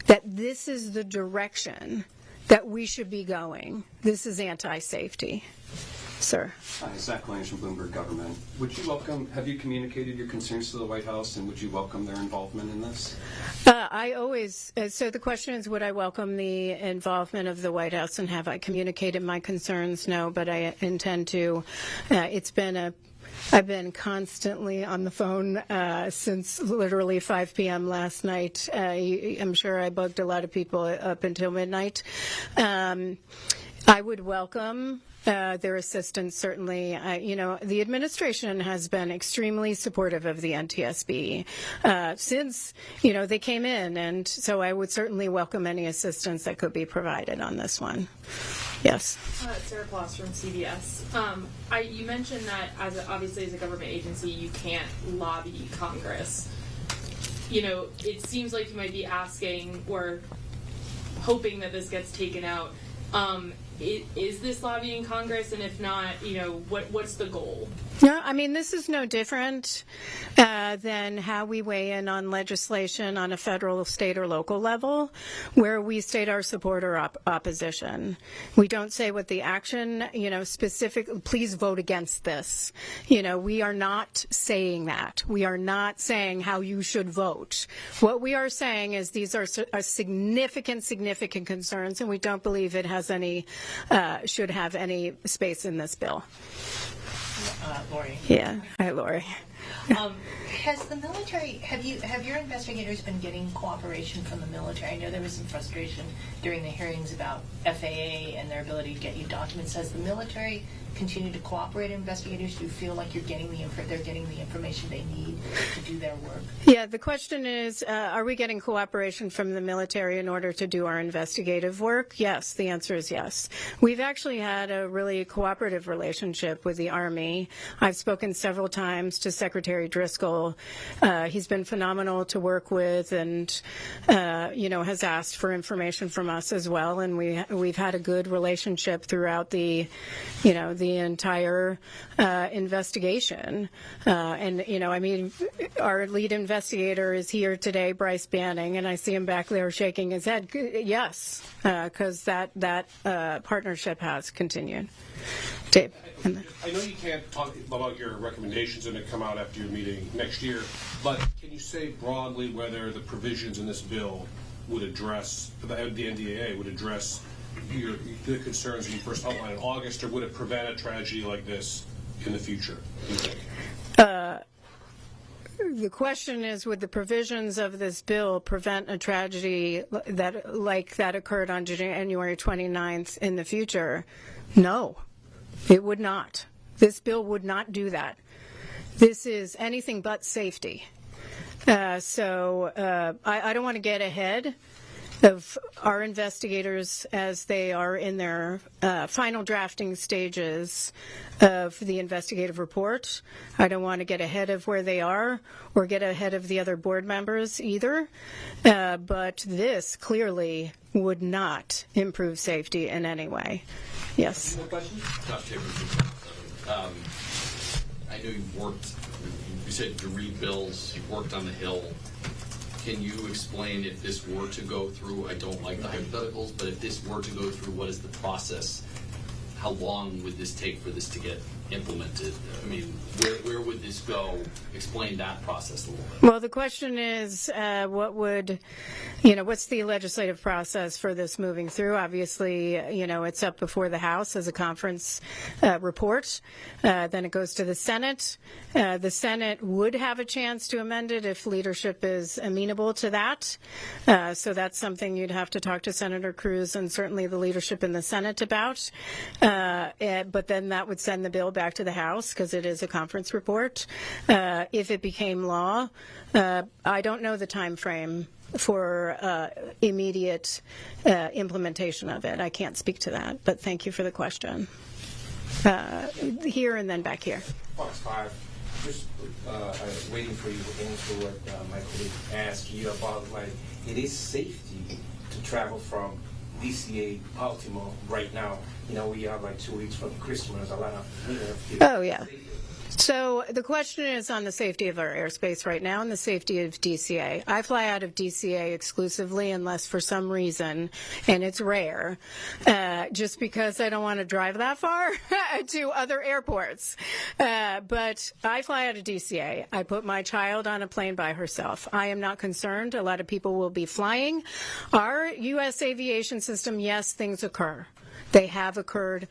that this is the direction that we should be going. This is anti-safety. Sir. Hi, Zach Lange from Bloomberg Government. Have you communicated your concerns to the White House, and would you welcome their involvement in this? So the question is, would I welcome the involvement of the White House, and have I communicated my concerns? No, but I intend to. I've been constantly on the phone since literally 5 p.m. last night. I'm sure I bugged a lot of people up until midnight. I would welcome their assistance, certainly. The administration has been extremely supportive of the NTSB since, they came in, and so I would certainly welcome any assistance that could be provided on this one. Yes. Sarah Kloss from CBS. You mentioned that obviously as a government agency, you can't lobby Congress. It seems like you might be asking or hoping that this gets taken out. Is this lobbying Congress, and if not, what's the goal? No, this is no different than how we weigh in on legislation on a federal, state, or local level, where we state our support or opposition. We don't say what the action, specific, please vote against this. We are not saying that. We are not saying how you should vote. What we are saying is these are significant concerns, and we don't believe it has should have any space in this bill. Lori. Yeah. Hi, Lori. Has the military, have your investigators been getting cooperation from the military? I know there was some frustration during the hearings about FAA and their ability to get you documents. Has the military continued to cooperate with investigators? Do you feel like they're getting the information they need to do their work? Yeah, the question is, are we getting cooperation from the military in order to do our investigative work? Yes, the answer is yes. We've actually had a really cooperative relationship with the Army. I've spoken several times to Secretary Driscoll. He's been phenomenal to work with, and has asked for information from us as well. And we've had a good relationship throughout the entire investigation. Our lead investigator is here today, Bryce Banning, and I see him back there shaking his head. Yes, because that partnership has continued. Dave. I know you can't talk about your recommendations that come out after your meeting next year, but can you say broadly whether the provisions in this bill would address, the NDAA would address the concerns you first outlined in August, or would it prevent a tragedy like this in the future, you think? The question is, would the provisions of this bill prevent a tragedy that occurred on January 29th in the future? No, it would not. This bill would not do that. This is anything but safety. I don't want to get ahead of our investigators as they are in their final drafting stages of the investigative report. I don't want to get ahead of where they are or get ahead of the other board members either. But this clearly would not improve safety in any way. Yes. Josh Chambers. I know you said you read bills, you've worked on the Hill. Can you explain if this were to go through, I don't like the hypotheticals, but if this were to go through, what is the process? How long would this take for this to get implemented? I mean, where would this go? Explain that process a little bit. Well, the question is, what's the legislative process for this moving through? Obviously, it's up before the House as a conference report. Then it goes to the Senate. The Senate would have a chance to amend it if leadership is amenable to that. So that's something you'd have to talk to Senator Cruz and certainly the leadership in the Senate about. But then that would send the bill back to the House because it is a conference report. If it became law, I don't know the time frame for immediate implementation of it. I can't speak to that, but thank you for the question. Here and then back here. Fox 5, just waiting for you to answer what my colleague asked you about, it is safety to travel from DCA to Baltimore right now. We are 2 weeks from Christmas. A lot of people. Oh, yeah. So the question is on the safety of our airspace right now and the safety of DCA. I fly out of DCA exclusively unless for some reason, and it's rare, just because I don't want to drive that far to other airports. But I fly out of DCA. I put my child on a plane by herself. I am not concerned. A lot of people will be flying. Our U.S. aviation system, yes, things occur. They have occurred.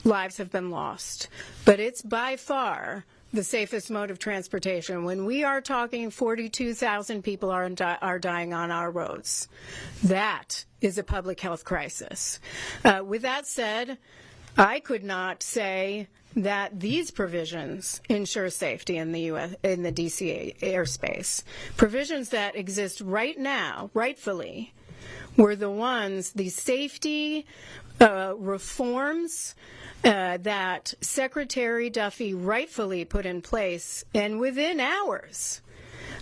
Lives have been lost. But it's by far the safest mode of transportation. When we are talking 42,000 people are dying on our roads, that is a public health crisis. With that said, I could not say that these provisions ensure safety in the U.S. in the DCA airspace. Provisions that exist right now, rightfully, were the safety reforms that Secretary Duffy rightfully put in place, and within hours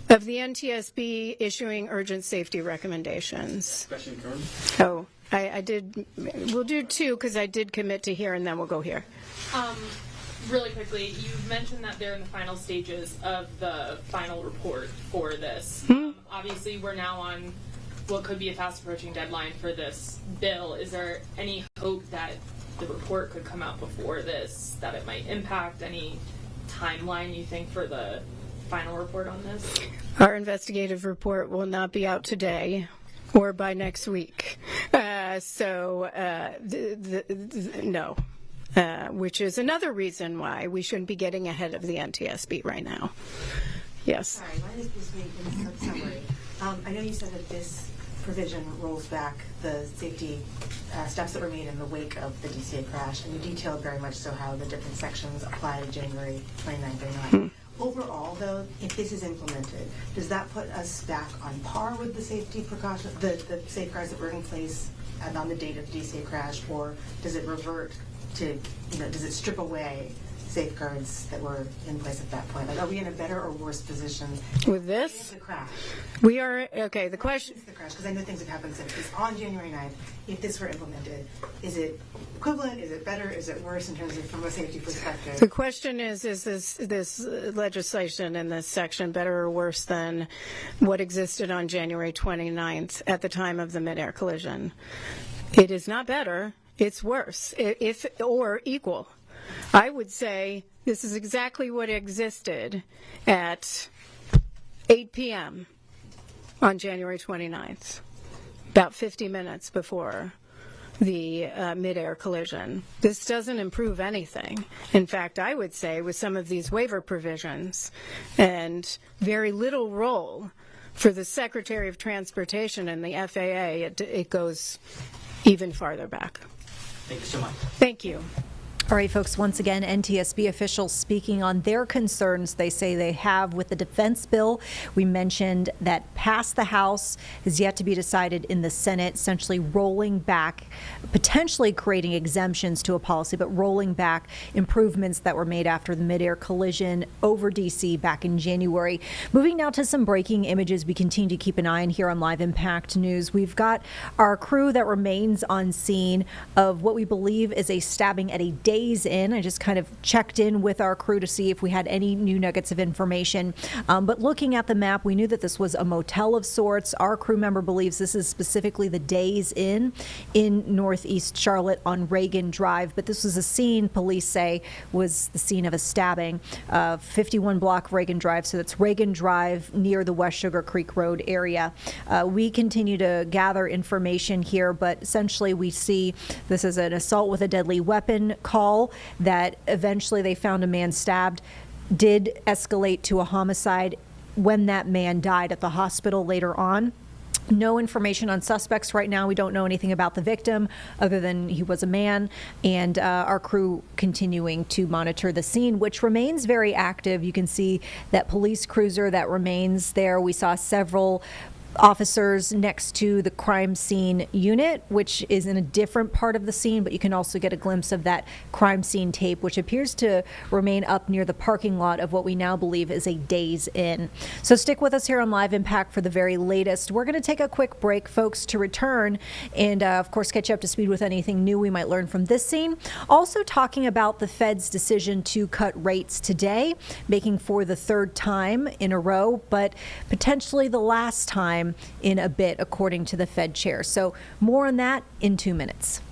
of the NTSB issuing urgent safety recommendations. Question, Karen? Oh, I did. We'll do two because I did commit to here, and then we'll go here. Really quickly, you mentioned that they're in the final stages of the final report for this. Obviously, we're now on what could be a fast approaching deadline for this bill. Is there any hope that the report could come out before this, that it might impact any timeline, you think, for the final report on this? Our investigative report will not be out today or by next week. No. which is another reason why we shouldn't be getting ahead of the NTSB right now. Yes. Sorry, mine is this week in summary. I know you said that this provision rolls back the safety steps that were made in the wake of the DCA crash, and you detailed very much so how the different sections apply to January 29th or 9th. Overall, though, if this is implemented, does that put us back on par with the safety precaution, the safeguards that were in place on the date of the DCA crash, or does it revert to, does it strip away safeguards that were in place at that point? Like, are we in a better or worse position with this? The crash. We are, okay, the question. The crash, because I know things have happened since. It's on January 9th. If this were implemented, is it equivalent? Is it better? Is it worse in terms of from a safety perspective? The question is this legislation in this section better or worse than what existed on January 29th at the time of the mid-air collision? It is not better. It's worse, if or equal. I would say this is exactly what existed at 8 p.m. on January 29th, about 50 minutes before the mid-air collision. This doesn't improve anything. In fact, I would say with some of these waiver provisions and very little role for the Secretary of Transportation and the FAA, it goes even farther back. Thank you so much. Thank you. All right, folks, once again, NTSB officials speaking on their concerns they say they have with the defense bill. We mentioned that passed the House is yet to be decided in the Senate, essentially rolling back, potentially creating exemptions to a policy, but rolling back improvements that were made after the mid-air collision over D.C. back in January. Moving now to some breaking images we continue to keep an eye on here on Live Impact News. We've got our crew that remains on scene of what we believe is a stabbing at a days in. I just kind of checked in with our crew to see if we had any new nuggets of information. But looking at the map, we knew that this was a motel of sorts. Our crew member believes this is specifically the Days Inn in Northeast Charlotte on Reagan Drive. But this was a scene police say was the scene of a stabbing. 51 block Reagan Drive. So that's Reagan Drive near the West Sugar Creek Road area. We continue to gather information here, but essentially we see this as an assault with a deadly weapon call that eventually they found a man stabbed, did escalate to a homicide when that man died at the hospital later on. No information on suspects right now. We don't know anything about the victim other than he was a man, and our crew continuing to monitor the scene, which remains very active. You can see that police cruiser that remains there. We saw several officers next to the crime scene unit, which is in a different part of the scene, but you can also get a glimpse of that crime scene tape, which appears to remain up near the parking lot of what we now believe is a Days Inn. So stick with us here on Live Impact for the very latest. We're going to take a quick break, folks, to return and, of course, catch you up to speed with anything new we might learn from this scene. Also talking about the Fed's decision to cut rates today, making for the third time in a row, but potentially the last time in a bit, according to the Fed chair. So more on that in 2 minutes.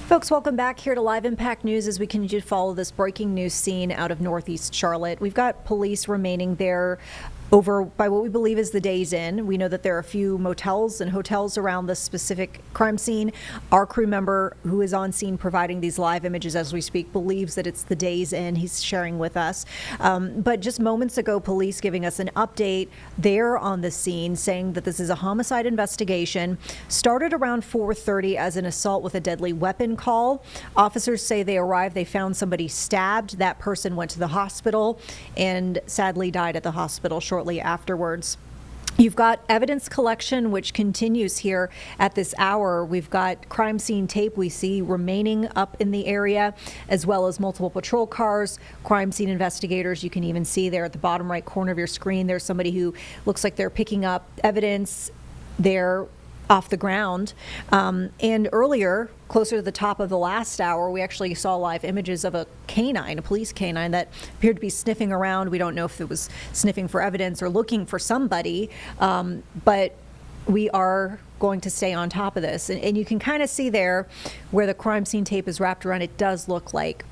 Folks, welcome back here to Live Impact News as we continue to follow this breaking news scene out of Northeast Charlotte. We've got police remaining there over by what we believe is the Days Inn. We know that there are a few motels and hotels around this specific crime scene. Our crew member who is on scene providing these live images as we speak believes that it's the Days Inn. He's sharing with us. But just moments ago, police giving us an update there on the scene saying that this is a homicide investigation. Started around 4:30 as an assault with a deadly weapon call. Officers say they arrived, they found somebody stabbed. That person went to the hospital and sadly died at the hospital shortly afterwards. You've got evidence collection, which continues here at this hour. We've got crime scene tape we see remaining up in the area, as well as multiple patrol cars, crime scene investigators. You can even see there at the bottom right corner of your screen, there's somebody who looks like they're picking up evidence there off the ground. And earlier, closer to the top of the last hour, we actually saw live images of a canine, a police canine that appeared to be sniffing around. We don't know if it was sniffing for evidence or looking for somebody, but we are going to stay on top of this. And you can kind of see there where the crime scene tape is wrapped around. It does look like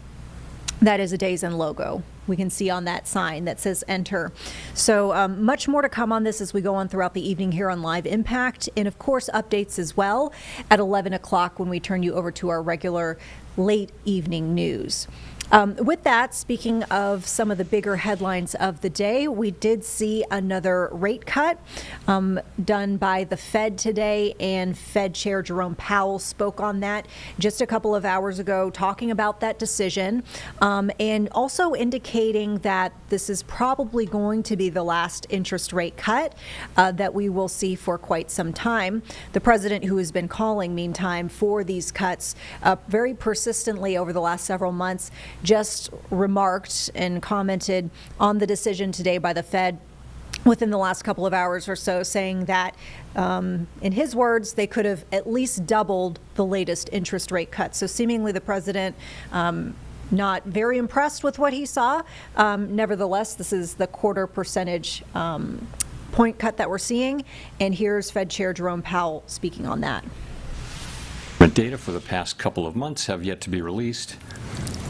that is a Days Inn logo. We can see on that sign that says enter. So much more to come on this as we go on throughout the evening here on Live Impact. And of course, updates as well at 11 o'clock when we turn you over to our regular late evening news. With that, speaking of some of the bigger headlines of the day, we did see another rate cut done by the Fed today, and Fed Chair Jerome Powell spoke on that just a couple of hours ago, talking about that decision and also indicating that this is probably going to be the last interest rate cut that we will see for quite some time. The president, who has been calling, meantime, for these cuts very persistently over the last several months, just remarked and commented on the decision today by the Fed within the last couple of hours or so, saying that, in his words, they could have at least doubled the latest interest rate cut. So seemingly the president not very impressed with what he saw. Nevertheless, this is the quarter percentage point cut that we're seeing. And here's Fed Chair Jerome Powell speaking on that. Data for the past couple of months have yet to be released.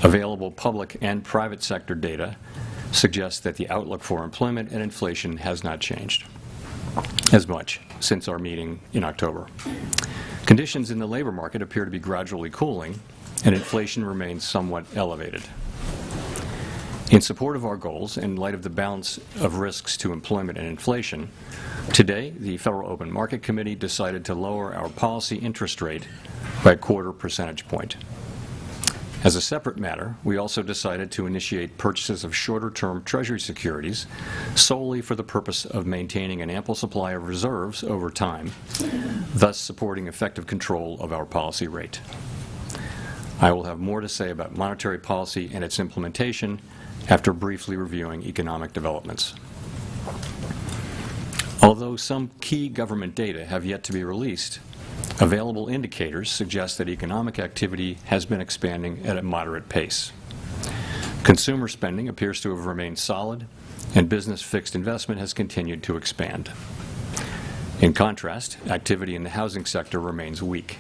Available public and private sector data suggests that the outlook for employment and inflation has not changed as much since our meeting in October. Conditions in the labor market appear to be gradually cooling, and inflation remains somewhat elevated. In support of our goals, in light of the balance of risks to employment and inflation, today the Federal Open Market Committee decided to lower our policy interest rate by a quarter percentage point. As a separate matter, we also decided to initiate purchases of shorter-term Treasury securities solely for the purpose of maintaining an ample supply of reserves over time, thus supporting effective control of our policy rate. I will have more to say about monetary policy and its implementation after briefly reviewing economic developments. Although some key government data have yet to be released, available indicators suggest that economic activity has been expanding at a moderate pace. Consumer spending appears to have remained solid, and business fixed investment has continued to expand. In contrast, activity in the housing sector remains weak.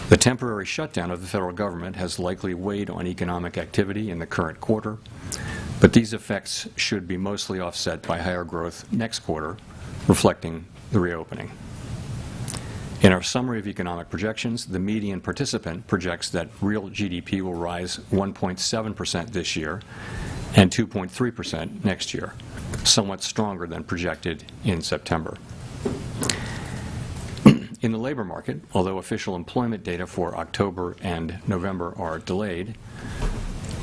The temporary shutdown of the federal government has likely weighed on economic activity in the current quarter, but these effects should be mostly offset by higher growth next quarter, reflecting the reopening. In our summary of economic projections, the median participant projects that real GDP will rise 1.7% this year and 2.3% next year, somewhat stronger than projected in September. In the labor market, although official employment data for October and November are delayed,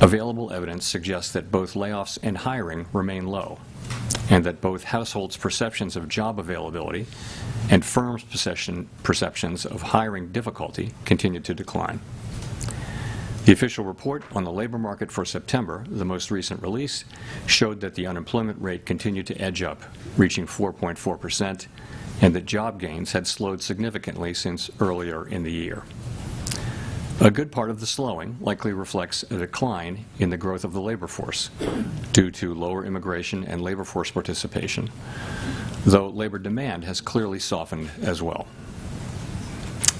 available evidence suggests that both layoffs and hiring remain low, and that both households' perceptions of job availability and firms' perceptions of hiring difficulty continue to decline. The official report on the labor market for September, the most recent release, showed that the unemployment rate continued to edge up, reaching 4.4%, and that job gains had slowed significantly since earlier in the year. A good part of the slowing likely reflects a decline in the growth of the labor force due to lower immigration and labor force participation, though labor demand has clearly softened as well.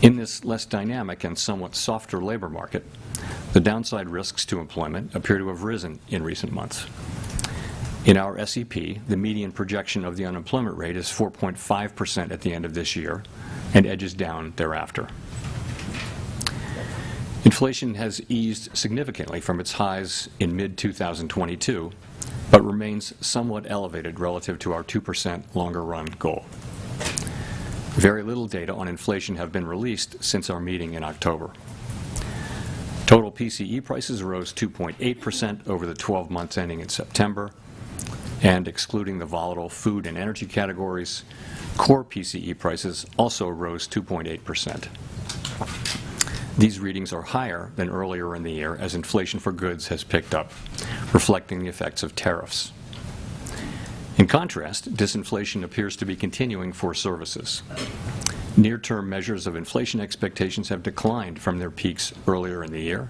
In this less dynamic and somewhat softer labor market, the downside risks to employment appear to have risen in recent months. In our SEP, the median projection of the unemployment rate is 4.5% at the end of this year and edges down thereafter. Inflation has eased significantly from its highs in mid-2022, but remains somewhat elevated relative to our 2% longer-run goal. Very little data on inflation have been released since our meeting in October. Total PCE prices rose 2.8% over the 12 months ending in September, and excluding the volatile food and energy categories, core PCE prices also rose 2.8%. These readings are higher than earlier in the year as inflation for goods has picked up, reflecting the effects of tariffs. In contrast, disinflation appears to be continuing for services. Near-term measures of inflation expectations have declined from their peaks earlier in the year,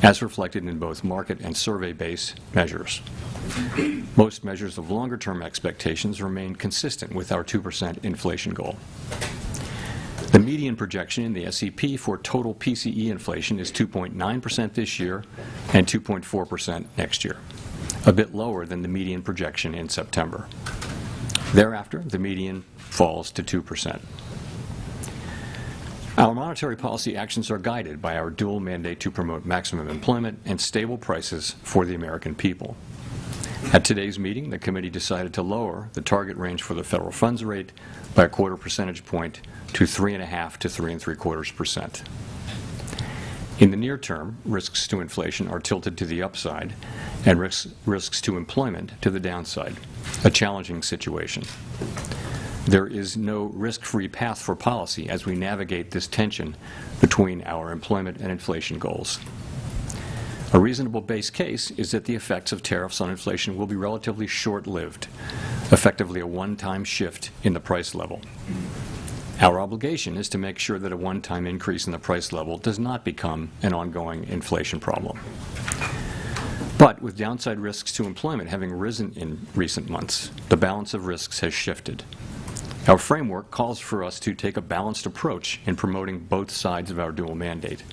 as reflected in both market and survey-based measures. Most measures of longer-term expectations remain consistent with our 2% inflation goal. The median projection in the SEP for total PCE inflation is 2.9% this year and 2.4% next year, a bit lower than the median projection in September. Thereafter, the median falls to 2%. Our monetary policy actions are guided by our dual mandate to promote maximum employment and stable prices for the American people. At today's meeting, the committee decided to lower the target range for the federal funds rate by a quarter percentage point to 3.5 to 3.75%. In the near term, risks to inflation are tilted to the upside and risks to employment to the downside, a challenging situation. There is no risk-free path for policy as we navigate this tension between our employment and inflation goals. A reasonable base case is that the effects of tariffs on inflation will be relatively short-lived, effectively a one-time shift in the price level. Our obligation is to make sure that a one-time increase in the price level does not become an ongoing inflation problem. But with downside risks to employment having risen in recent months, the balance of risks has shifted. Our framework calls for us to take a balanced approach in promoting both sides of our dual mandate.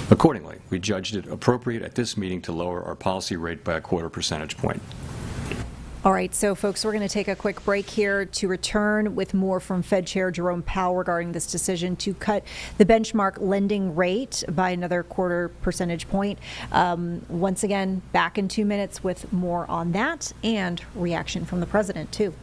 Accordingly, we judged it appropriate at this meeting to lower our policy rate by a quarter percentage point. All right, so folks, we're going to take a quick break here to return with more from Fed Chair Jerome Powell regarding this decision to cut the benchmark lending rate by another quarter percentage point. Once again, back in 2 minutes with more on that and reaction from the president, too.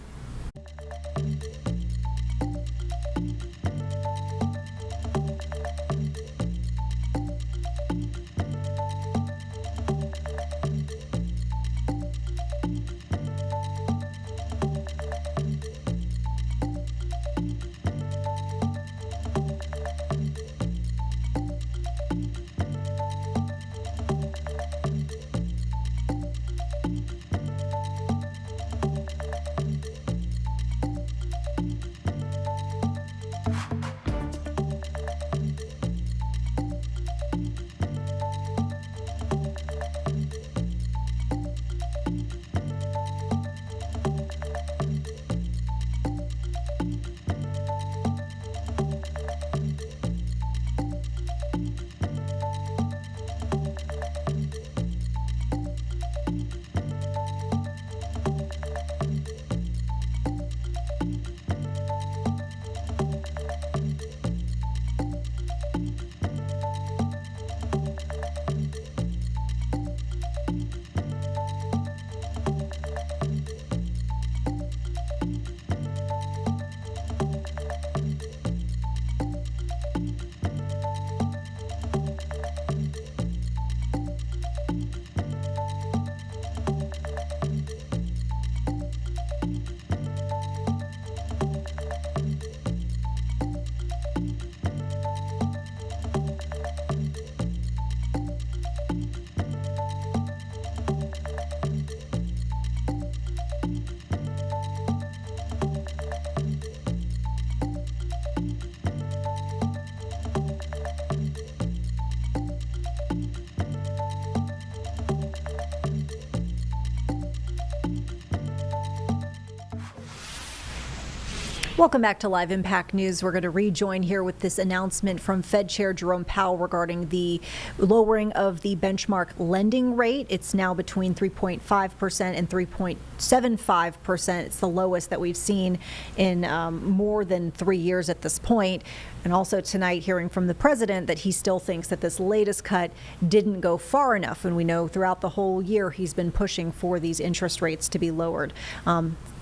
Welcome back to Live Impact News. We're going to rejoin here with this announcement from Fed Chair Jerome Powell regarding the lowering of the benchmark lending rate. It's now between 3.5% and 3.75%. It's the lowest that we've seen in more than 3 years at this point. And also tonight, hearing from the president that he still thinks that this latest cut didn't go far enough. And we know throughout the whole year he's been pushing for these interest rates to be lowered.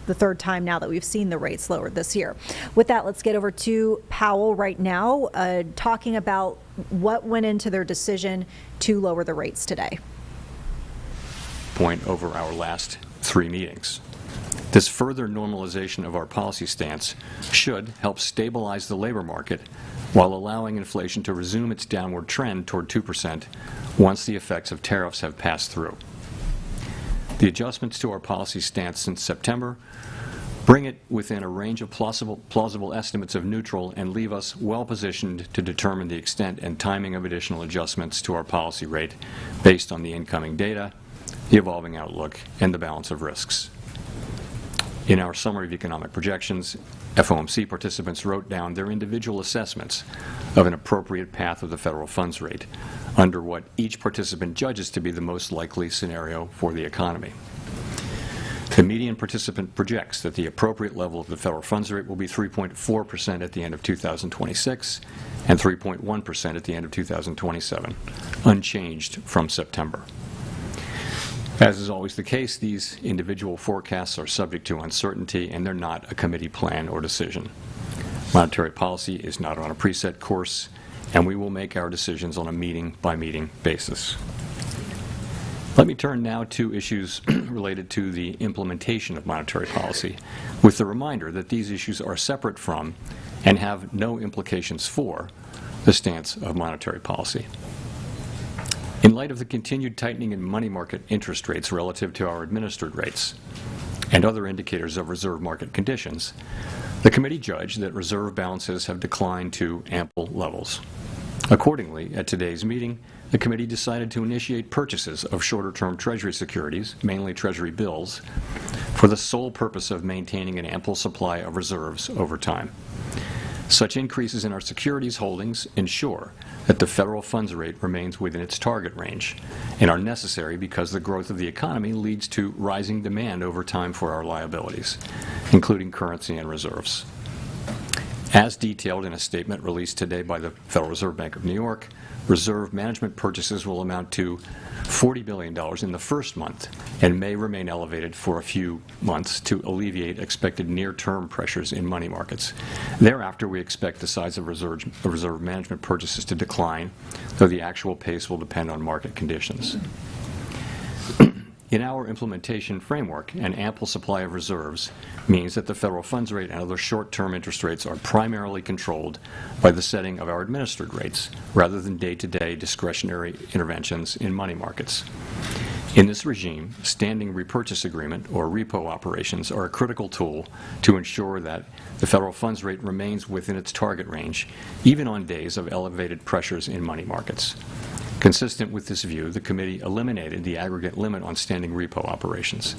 The third time now that we've seen the rates lowered this year. With that, let's get over to Powell right now, talking about what went into their decision to lower the rates today. Point over our last 3 meetings. This further normalization of our policy stance should help stabilize the labor market while allowing inflation to resume its downward trend toward 2% once the effects of tariffs have passed through. The adjustments to our policy stance since September bring it within a range of plausible estimates of neutral and leave us well positioned to determine the extent and timing of additional adjustments to our policy rate based on the incoming data, the evolving outlook, and the balance of risks. In our summary of economic projections, FOMC participants wrote down their individual assessments of an appropriate path of the federal funds rate under what each participant judges to be the most likely scenario for the economy. The median participant projects that the appropriate level of the federal funds rate will be 3.4% at the end of 2026 and 3.1% at the end of 2027, unchanged from September. As is always the case, these individual forecasts are subject to uncertainty, and they're not a committee plan or decision. Monetary policy is not on a preset course, and we will make our decisions on a meeting-by-meeting basis. Let me turn now to issues related to the implementation of monetary policy, with the reminder that these issues are separate from and have no implications for the stance of monetary policy. In light of the continued tightening in money market interest rates relative to our administered rates and other indicators of reserve market conditions, the committee judged that reserve balances have declined to ample levels. Accordingly, at today's meeting, the committee decided to initiate purchases of shorter-term Treasury securities, mainly Treasury bills, for the sole purpose of maintaining an ample supply of reserves over time. Such increases in our securities holdings ensure that the federal funds rate remains within its target range and are necessary because the growth of the economy leads to rising demand over time for our liabilities, including currency and reserves. As detailed in a statement released today by the Federal Reserve Bank of New York, reserve management purchases will amount to $40 billion in the first month and may remain elevated for a few months to alleviate expected near-term pressures in money markets. Thereafter, we expect the size of reserve management purchases to decline, though the actual pace will depend on market conditions. In our implementation framework, an ample supply of reserves means that the federal funds rate and other short-term interest rates are primarily controlled by the setting of our administered rates, rather than day-to-day discretionary interventions in money markets. In this regime, standing repurchase agreement, or repo operations, are a critical tool to ensure that the federal funds rate remains within its target range, even on days of elevated pressures in money markets. Consistent with this view, the committee eliminated the aggregate limit on standing repo operations.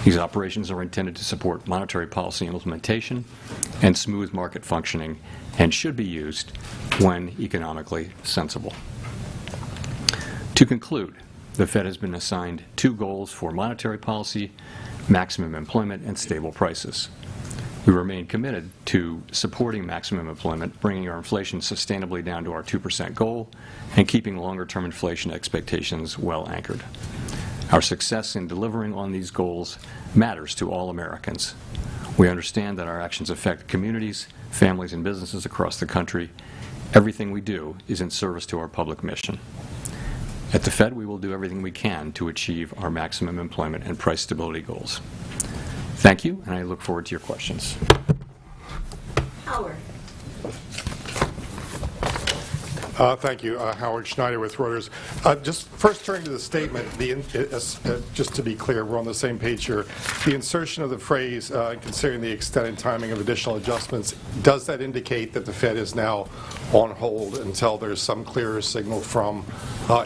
These operations are intended to support monetary policy implementation and smooth market functioning and should be used when economically sensible. To conclude, the Fed has been assigned 2 goals for monetary policy: maximum employment and stable prices. We remain committed to supporting maximum employment, bringing our inflation sustainably down to our 2% goal, and keeping longer-term inflation expectations well anchored. Our success in delivering on these goals matters to all Americans. We understand that our actions affect communities, families, and businesses across the country. Everything we do is in service to our public mission. At the Fed, we will do everything we can to achieve our maximum employment and price stability goals. Thank you, and I look forward to your questions. Howard. Thank you. Howard Schneider with Reuters. Just first turning to the statement, just to be clear, we're on the same page here. The insertion of the phrase, considering the extent and timing of additional adjustments, does that indicate that the Fed is now on hold until there's some clearer signal from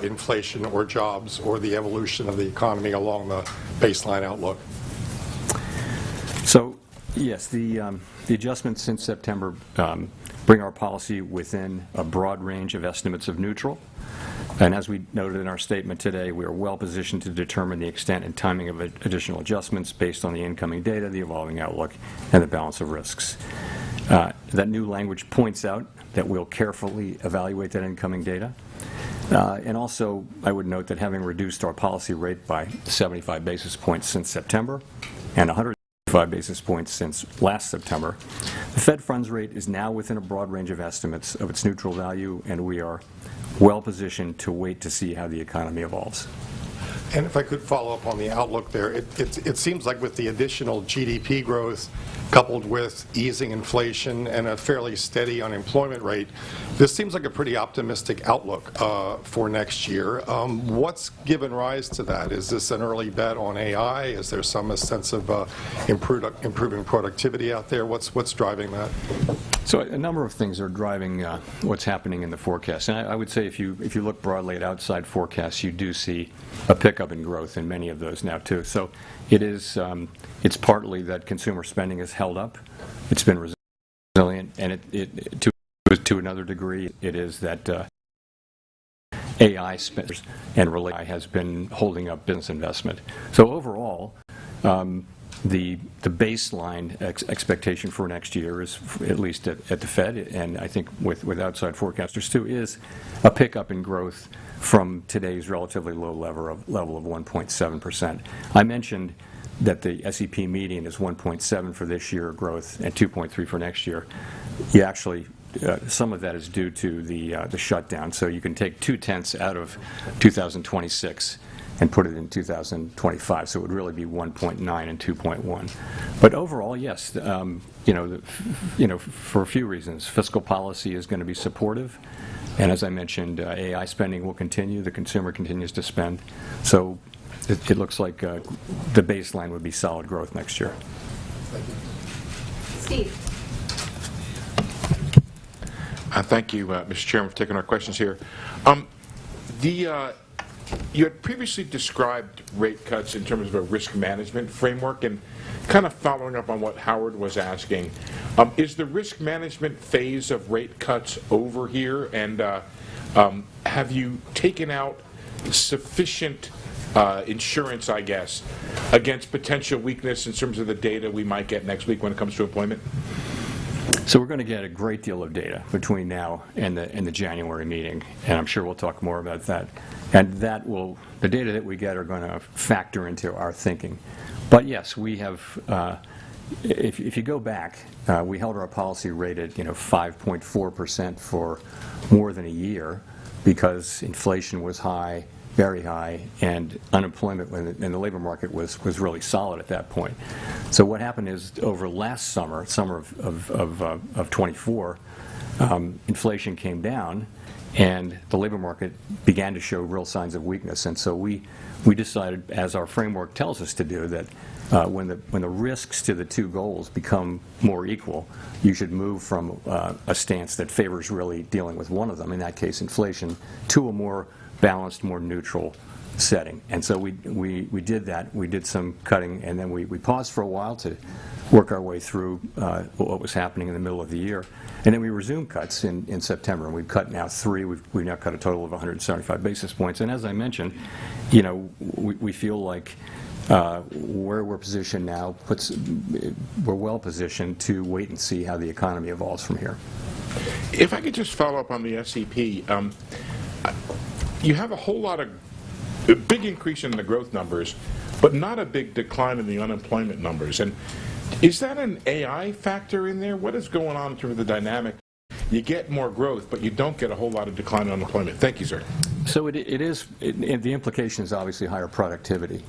inflation or jobs or the evolution of the economy along the baseline outlook? So Yes, the adjustments since September bring our policy within a broad range of estimates of neutral. And as we noted in our statement today, we are well positioned to determine the extent and timing of additional adjustments based on the incoming data, the evolving outlook, and the balance of risks. That new language points out that we'll carefully evaluate that incoming data. And also, I would note that having reduced our policy rate by 75 basis points since September and 105 basis points since last September, the Fed funds rate is now within a broad range of estimates of its neutral value, and we are well positioned to wait to see how the economy evolves. And if I could follow up on the outlook there, it seems like with the additional GDP growth coupled with easing inflation and a fairly steady unemployment rate, this seems like a pretty optimistic outlook for next year. What's given rise to that? Is this an early bet on AI? Is there some sense of improving productivity out there? What's driving that? So a number of things are driving what's happening in the forecast. And I would say if you look broadly at outside forecasts, you do see a pickup in growth in many of those now too. So it is it's partly that consumer spending has held up. It's been resilient, and to another degree, it is that AI spenders and AI has been holding up business investment. So overall, the baseline expectation for next year is, at least at the Fed, and I think with outside forecasters too, is a pickup in growth from today's relatively low level of 1.7%. I mentioned that the SEP median is 1.7 for this year growth and 2.3 for next year. You actually, some of that is due to the shutdown. So you can take 0.2 out of 2026 and put it in 2025. So it would really be 1.9 and 2.1. But overall, yes, for a few reasons, fiscal policy is going to be supportive. And as I mentioned, AI spending will continue. The consumer continues to spend. So it looks like the baseline would be solid growth next year. Steve. Thank you, Mr. Chairman, for taking our questions here. You had previously described rate cuts in terms of a risk management framework, and kind of following up on what Howard was asking, is the risk management phase of rate cuts over here, and have you taken out sufficient insurance, I guess, against potential weakness in terms of the data we might get next week when it comes to employment? So we're going to get a great deal of data between now and the January meeting, and I'm sure we'll talk more about that. And the data that we get are going to factor into our thinking. But yes, we have, if you go back, we held our policy rate at 5.4% for more than a year because inflation was high, very high, and unemployment in the labor market was really solid at that point. So what happened is over last summer of 24, inflation came down, and the labor market began to show real signs of weakness. And so we decided, as our framework tells us to do, that when the risks to the two goals become more equal, you should move from a stance that favors really dealing with one of them, in that case inflation, to a more balanced, more neutral setting. And so we did that. We did some cutting, and then we paused for a while to work our way through what was happening in the middle of the year. And then we resumed cuts in September, and we've cut now 3. We've now cut a total of 175 basis points. And as I mentioned, we feel like where we're positioned now we're well positioned to wait and see how the economy evolves from here. If I could just follow up on the SEP, you have a whole lot of a big increase in the growth numbers, but not a big decline in the unemployment numbers. And is that an AI factor in there? What is going on in terms of the dynamic? You get more growth, but you don't get a whole lot of decline in unemployment. Thank you, sir. So the implication is obviously higher productivity.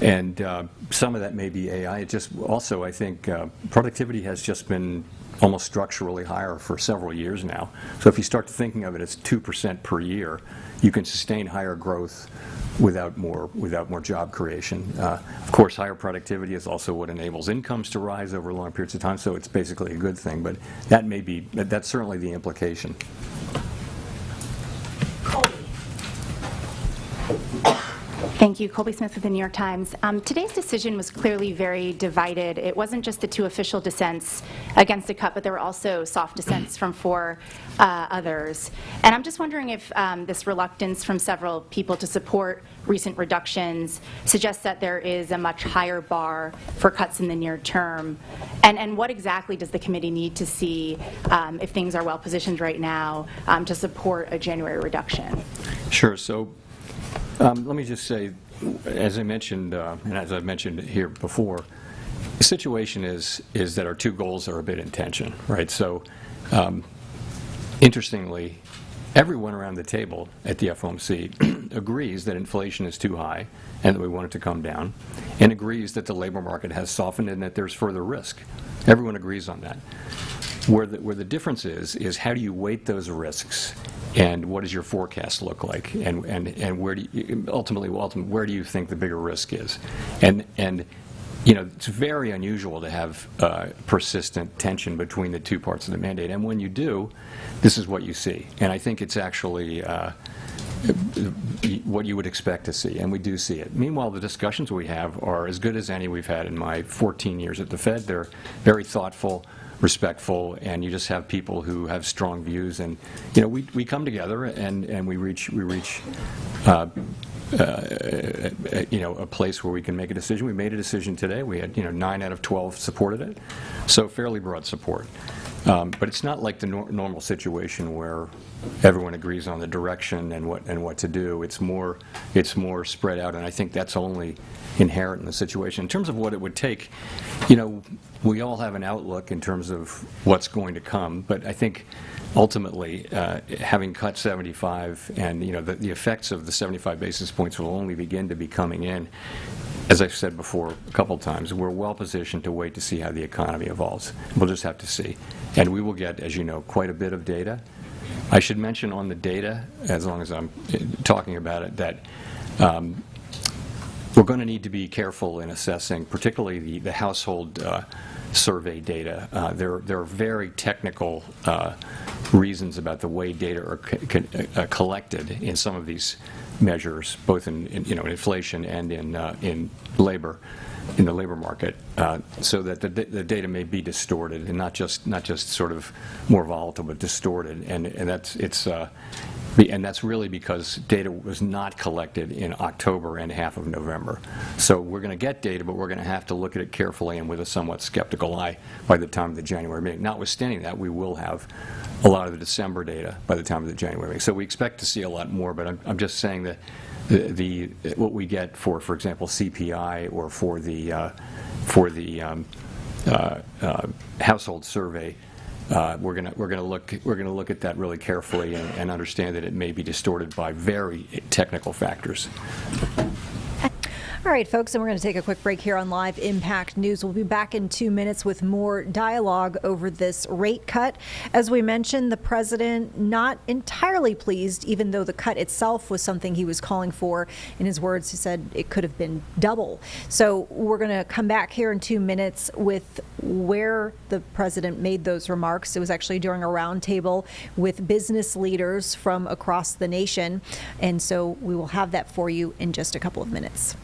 And some of that may be AI. It just also, I think, productivity has just been almost structurally higher for several years now. So if you start thinking of it as 2% per year, you can sustain higher growth without more job creation. Of course, higher productivity is also what enables incomes to rise over long periods of time, so it's basically a good thing. But that's certainly the implication. Thank you. Colby Smith with the New York Times. Today's decision was clearly very divided. It wasn't just the 2 official dissents against the cut, but there were also soft dissents from 4 others. And I'm just wondering if this reluctance from several people to support recent reductions suggests that there is a much higher bar for cuts in the near term. And what exactly does the committee need to see if things are well positioned right now to support a January reduction? Sure. So let me just say, as I mentioned, and as I've mentioned here before, the situation is that our 2 goals are a bit in tension, right? So interestingly, everyone around the table at the FOMC agrees that inflation is too high and that we want it to come down, and agrees that the labor market has softened and that there's further risk. Everyone agrees on that. Where the difference is how do you weight those risks, and what does your forecast look like, and where do you, ultimately where do you think the bigger risk is, and you know, it's very unusual to have persistent tension between the 2 parts of the mandate, and when you do, this is what you see, and I think it's actually what you would expect to see, and we do see it. Meanwhile, the discussions we have are as good as any we've had in my 14 years at the Fed. They're very thoughtful, respectful, and you just have people who have strong views, and you know, we come together and we reach you know, a place where we can make a decision. We made a decision today. We had, you know, 9 out of 12 supported it, so fairly broad support. But it's not like the normal situation where everyone agrees on the direction and what to do. It's more spread out, and I think that's only inherent in the situation. In terms of what it would take, you know, we all have an outlook in terms of what's going to come, but I think ultimately having cut 75 and, you know, the effects of the 75 basis points will only begin to be coming in. As I've said before a couple times, we're well positioned to wait to see how the economy evolves. We'll just have to see. And we will get, as you know, quite a bit of data. I should mention on the data, as long as I'm talking about it, that we're going to need to be careful in assessing, particularly the household survey data. There are very technical reasons about the way data are collected in some of these measures, both in you know, inflation and in labor, in the labor market, so that the data may be distorted and not just sort of more volatile, but distorted, and that's really because data was not collected in October and half of November. So we're going to get data, but we're going to have to look at it carefully and with a somewhat skeptical eye by the time of the January meeting. Notwithstanding that, we will have a lot of the December data by the time of the January meeting. So we expect to see a lot more, but I'm just saying that what we get for example, CPI or for the household survey, we're going to look at that really carefully and understand that it may be distorted by very technical factors. All right, folks, and we're going to take a quick break here on Live Impact News. We'll be back in 2 minutes with more dialogue over this rate cut. As we mentioned, the president not entirely pleased, even though the cut itself was something he was calling for. In his words, he said it could have been double. So we're going to come back here in 2 minutes with where the president made those remarks. It was actually during a roundtable with business leaders from across the nation. And so we will have that for you in just a couple of minutes.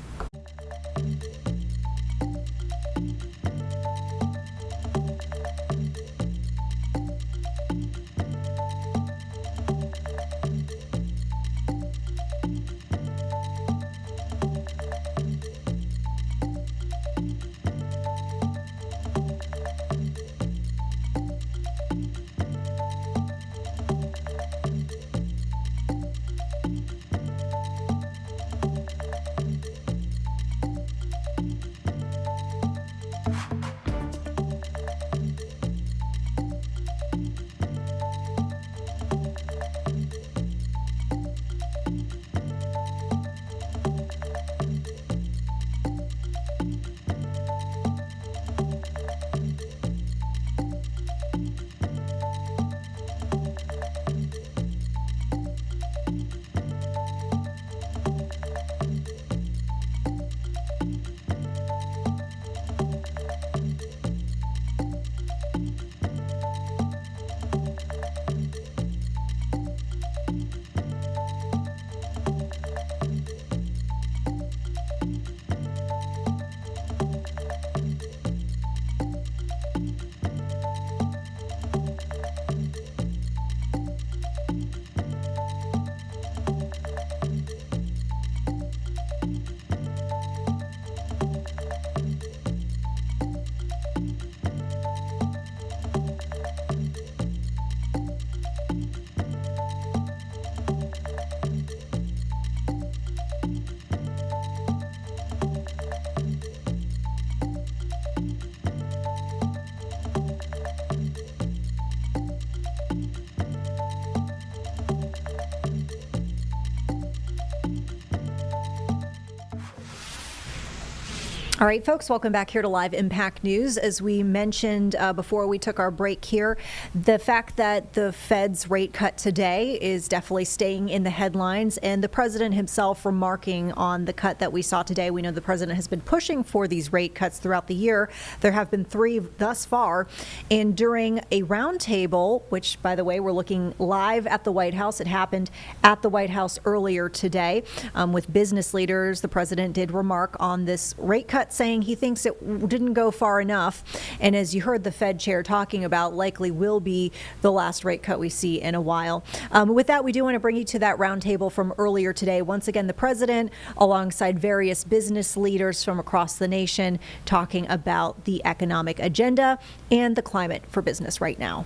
All right, folks, welcome back here to Live Impact News. As we mentioned before we took our break here, the fact that the Fed's rate cut today is definitely staying in the headlines, and the president himself remarking on the cut that we saw today. We know the president has been pushing for these rate cuts throughout the year. There have been 3 thus far. And during a roundtable, which, by the way, we're looking live at the White House, it happened at the White House earlier today with business leaders, the president did remark on this rate cut, saying he thinks it didn't go far enough. And as you heard the Fed chair talking about, likely will be the last rate cut we see in a while. With that, we do want to bring you to that roundtable from earlier today. Once again, the president, alongside various business leaders from across the nation, talking about the economic agenda and the climate for business right now.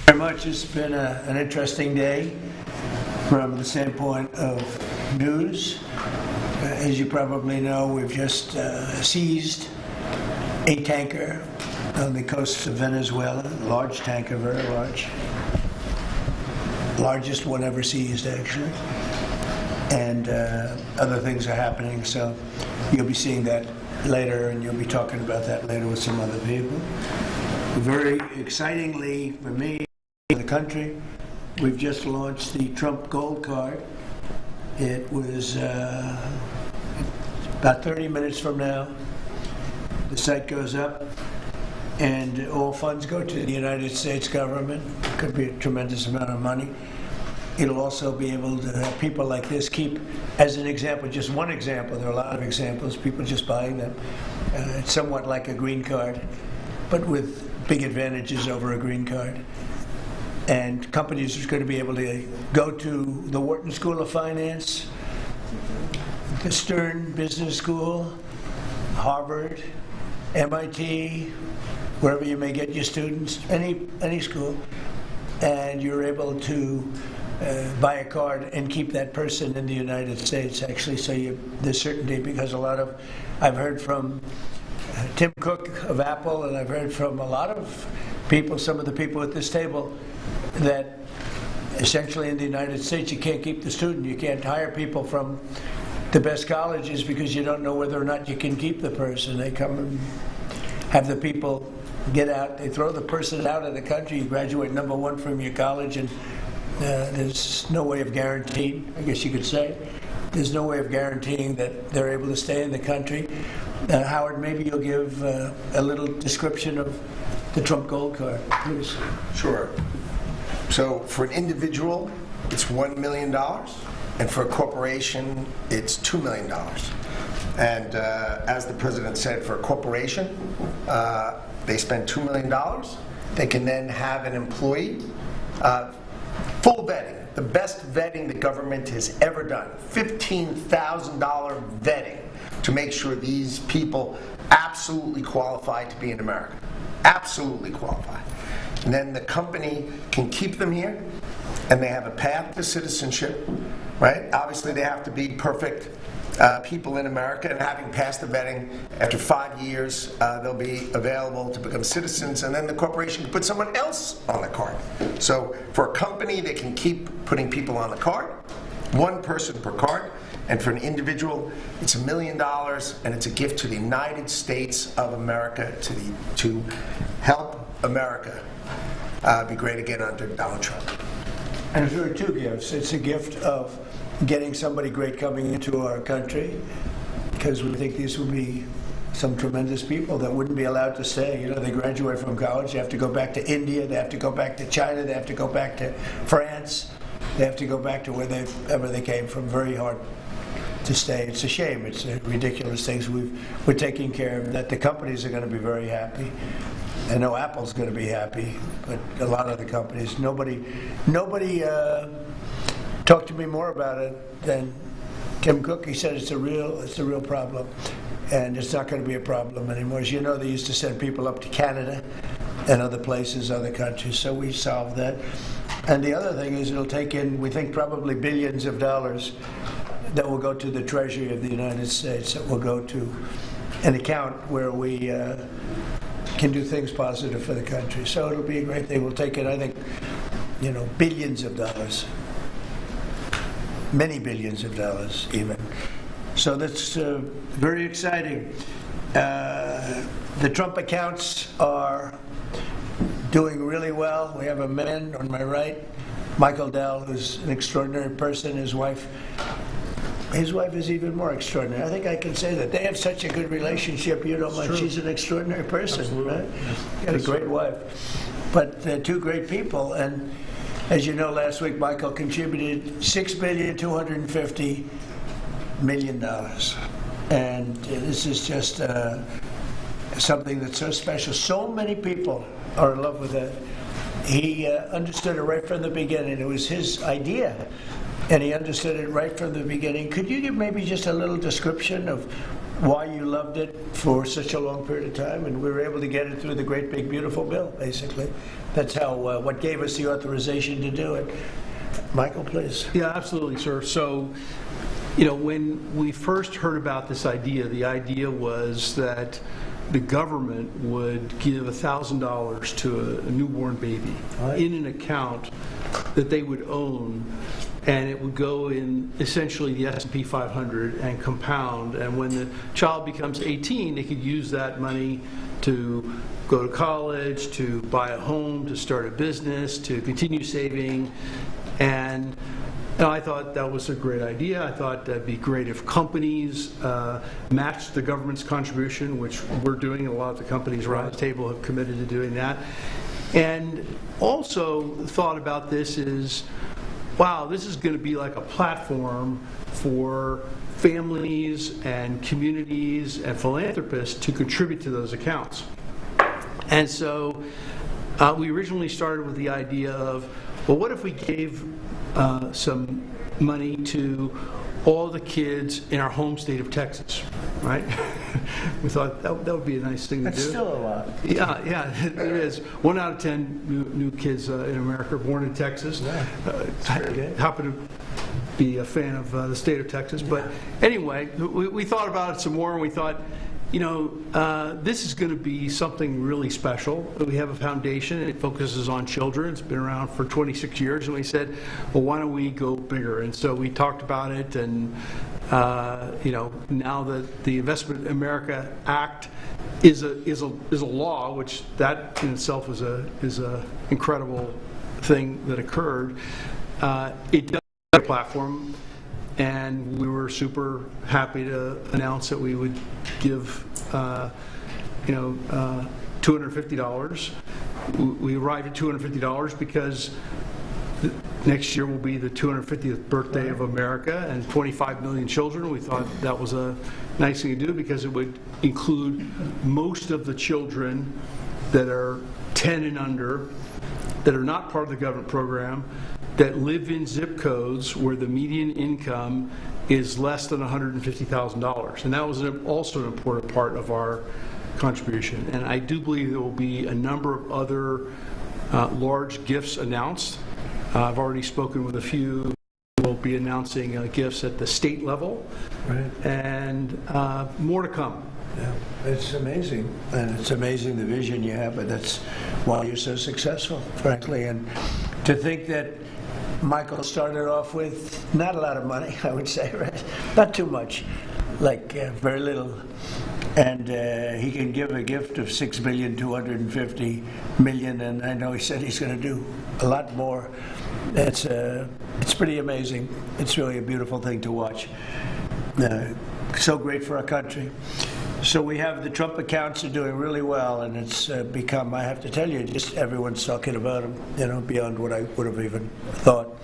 Very much. It's been an interesting day from the standpoint of news. As you probably know, we've just seized a tanker on the coast of Venezuela, large tanker, very large. Largest one ever seized, actually. And other things are happening, so you'll be seeing that later, and you'll be talking about that later with some other people. Very excitingly for me, in the country, we've just launched the Trump Gold Card. It was about 30 minutes from now. The site goes up, and all funds go to the United States government. It could be a tremendous amount of money. It'll also be able to have people like this keep, as an example, just one example, there are a lot of examples, people just buying them. It's somewhat like a green card, but with big advantages over a green card. And companies are going to be able to go to the Wharton School of Finance, the Stern Business School, Harvard, MIT, wherever you may get your students, any school, and you're able to buy a card and keep that person in the United States, actually, so there's certainty, because I've heard from Tim Cook of Apple, and I've heard from a lot of people, some of the people at this table, that essentially in the United States you can't keep the student. You can't hire people from the best colleges because you don't know whether or not you can keep the person. They come and have the people get out. They throw the person out of the country. You graduate number 1 from your college, and there's no way of guaranteeing, I guess you could say, there's no way of guaranteeing that they're able to stay in the country. Howard, maybe you'll give a little description of the Trump Gold Card, please. Sure. So for an individual, it's $1 million, and for a corporation, it's $2 million. And as the president said, for a corporation, they spend $2 million. They can then have an employee, full vetting, the best vetting the government has ever done, $15,000 vetting to make sure these people absolutely qualify to be in America. Absolutely qualify. And then the company can keep them here, and they have a path to citizenship, right? Obviously, they have to be perfect people in America, and having passed the vetting, after 5 years, they'll be available to become citizens, and then the corporation can put someone else on the card. So for a company, they can keep putting people on the card, 1 person per card, and for an individual, it's $1 million, and it's a gift to the United States of America to help America be great again under Donald Trump. And it's really 2 gifts. It's a gift of getting somebody great coming into our country, because we think these will be some tremendous people that wouldn't be allowed to stay. You know, they graduate from college, they have to go back to India, they have to go back to China, they have to go back to France, they have to go back to wherever they came from. Very hard to stay. It's a shame. It's ridiculous things. We're taking care of that. The companies are going to be very happy. I know Apple's going to be happy, but a lot of the companies, nobody talked to me more about it than Tim Cook. He said it's a real problem, and it's not going to be a problem anymore. As you know, they used to send people up to Canada and other places, other countries, so we solved that. And the other thing is it'll take in, we think, probably billions of dollars that will go to the Treasury of the United States, that will go to an account where we can do things positive for the country. So it'll be a great thing. We'll take in, I think, billions of dollars, many billions of dollars even. So that's very exciting. The Trump accounts are doing really well. We have a man on my right, Michael Dell, who's an extraordinary person. His wife is even more extraordinary. I think I can say that. They have such a good relationship, you don't mind. She's an extraordinary person, Absolutely. right? Got a great wife. But they're two great people, and as you know, last week Michael contributed $6,250 million. And this is just something that's so special. So many people are in love with that. He understood it right from the beginning. It was his idea, and he understood it right from the beginning. Could you give maybe just a little description of why you loved it for such a long period of time? And we were able to get it through the great big beautiful bill, basically. That's how what gave us the authorization to do it. Michael, please. Yeah, absolutely, sir. So, when we first heard about this idea, the idea was that the government would give $1,000 to a newborn baby in an account that they would own, and it would go in essentially the S&P 500 and compound. And when the child becomes 18, they could use that money to go to college, to buy a home, to start a business, to continue saving. And I thought that was a great idea. I thought that'd be great if companies matched the government's contribution, which we're doing, and a lot of the companies around the table have committed to doing that. And also thought about this is, wow, this is going to be like a platform for families and communities and philanthropists to contribute to those accounts. And so we originally started with the idea of, well, what if we gave some money to all the kids in our home state of Texas, right? We thought that would be a nice thing to do. That's still a lot. Yeah, it is. 1 out of 10 new kids in America are born in Texas. Yeah, I happen to be a fan of the state of Texas. But anyway, we thought about it some more, and we thought, this is going to be something really special. We have a foundation, and it focuses on children. It's been around for 26 years, and we said, well, why don't we go bigger? And so we talked about it, and now that the Investment in America Act is a law, which that in itself is a incredible thing that occurred. It does have a platform. And we were super happy to announce that we would give, $250. We arrived at $250 because next year will be the 250th birthday of America and 25 million children. We thought that was a nice thing to do because it would include most of the children that are 10 and under, that are not part of the government program, that live in zip codes where the median income is less than $150,000. And that was also an important part of our contribution. And I do believe there will be a number of other large gifts announced. I've already spoken with a few. We'll be announcing gifts at the state level, right, and more to come. Yeah, it's amazing, and it's amazing the vision you have, but that's why you're so successful, frankly. And to think that Michael started off with not a lot of money, I would say, right? Not too much, like very little. And he can give a gift of $6,250 million, and I know he said he's going to do a lot more. It's pretty amazing. It's really a beautiful thing to watch. So great for our country. So we have the Trump accounts are doing really well, and it's become, I have to tell you, just everyone's talking about them, beyond what I would have even thought.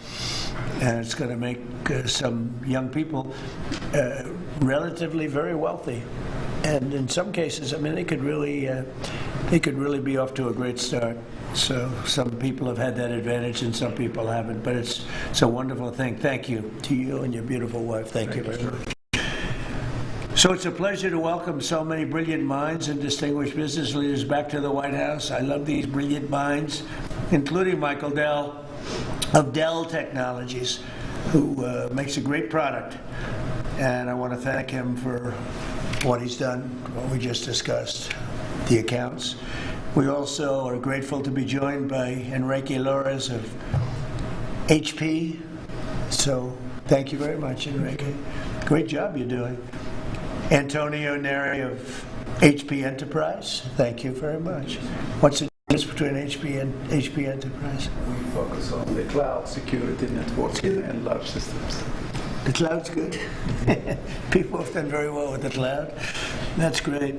And it's going to make some young people relatively very wealthy. And in some cases, they could really be off to a great start. So some people have had that advantage and some people haven't, but it's a wonderful thing. Thank you to you and your beautiful wife. Thank you very much. So it's a pleasure to welcome so many brilliant minds and distinguished business leaders back to the White House. I love these brilliant minds, including Michael Dell of Dell Technologies, who makes a great product. And I want to thank him for what he's done, what we just discussed, the accounts. We also are grateful to be joined by Enrique Lores of HP. So thank you very much, Enrique. Great job you're doing. Antonio Neri of HP Enterprise, thank you very much. What's the difference between HP and HP Enterprise? We focus on the cloud security, networking, and large systems. The cloud's good. People have done very well with the cloud. That's great.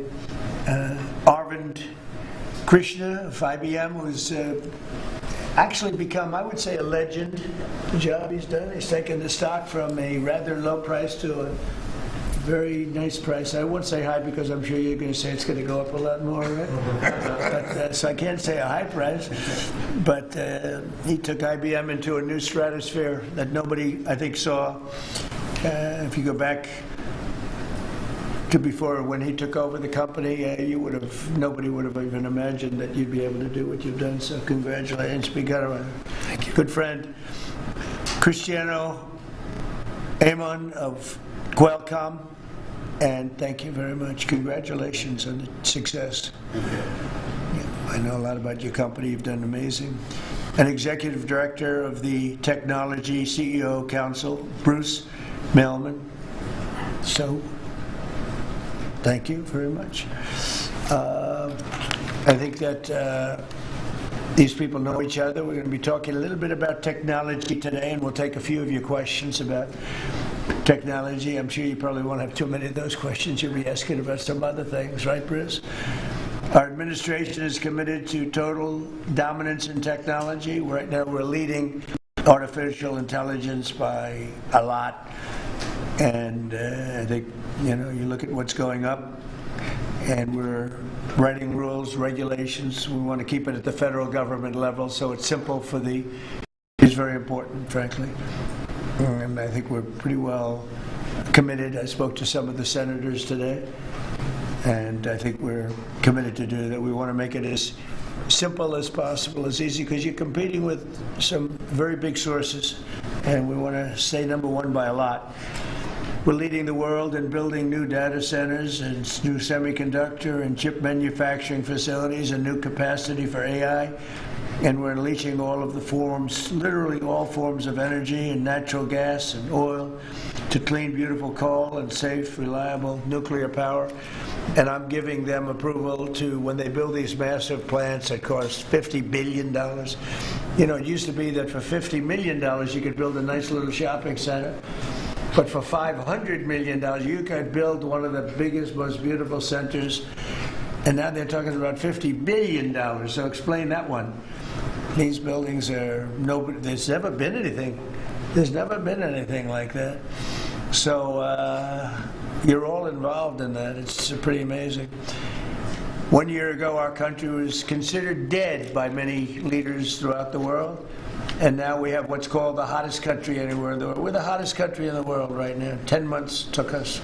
Arvind Krishna of IBM, who's actually become, I would say, a legend. The job he's done. He's taken the stock from a rather low price to a very nice price. I won't say high because I'm sure you're going to say it's going to go up a lot more, right? But, so I can't say a high price. But he took IBM into a new stratosphere that nobody, I think, saw. If you go back to before when he took over the company, nobody would have even imagined that you'd be able to do what you've done. So congratulations, Thank you. Good friend. Cristiano Amon of Qualcomm, and thank you very much. Congratulations on the success. Yeah, I know a lot about your company. You've done amazing. An executive director of the Technology CEO Council, Bruce Melman. So, thank you very much. I think that these people know each other. We're going to be talking a little bit about technology today, and we'll take a few of your questions about technology. I'm sure you probably won't have too many of those questions. You'll be asking about some other things, right, Bruce? Our administration is committed to total dominance in technology. Right now, we're leading artificial intelligence by a lot. And I think, you look at what's going up, and we're writing rules, regulations. We want to keep it at the federal government level, so it's simple for it's very important, frankly. And I think we're pretty well committed. I spoke to some of the senators today, and I think we're committed to do that. We want to make it as simple as possible, as easy, because you're competing with some very big sources, and we want to stay number one by a lot. We're leading the world in building new data centers and new semiconductor and chip manufacturing facilities and new capacity for AI. And we're unleashing all of the forms, literally all forms of energy and natural gas and oil to clean, beautiful coal and safe, reliable nuclear power. And I'm giving them approval to, when they build these massive plants that cost $50 billion. It used to be that for $50 million you could build a nice little shopping center. But for $500 million, you could build one of the biggest, most beautiful centers. And now they're talking about $50 billion. So explain that one. These buildings there's never been anything. There's never been anything like that. So you're all involved in that. It's pretty amazing. 1 year ago, our country was considered dead by many leaders throughout the world. And now we have what's called the hottest country anywhere in the world. We're the hottest country in the world right now. 10 months took us.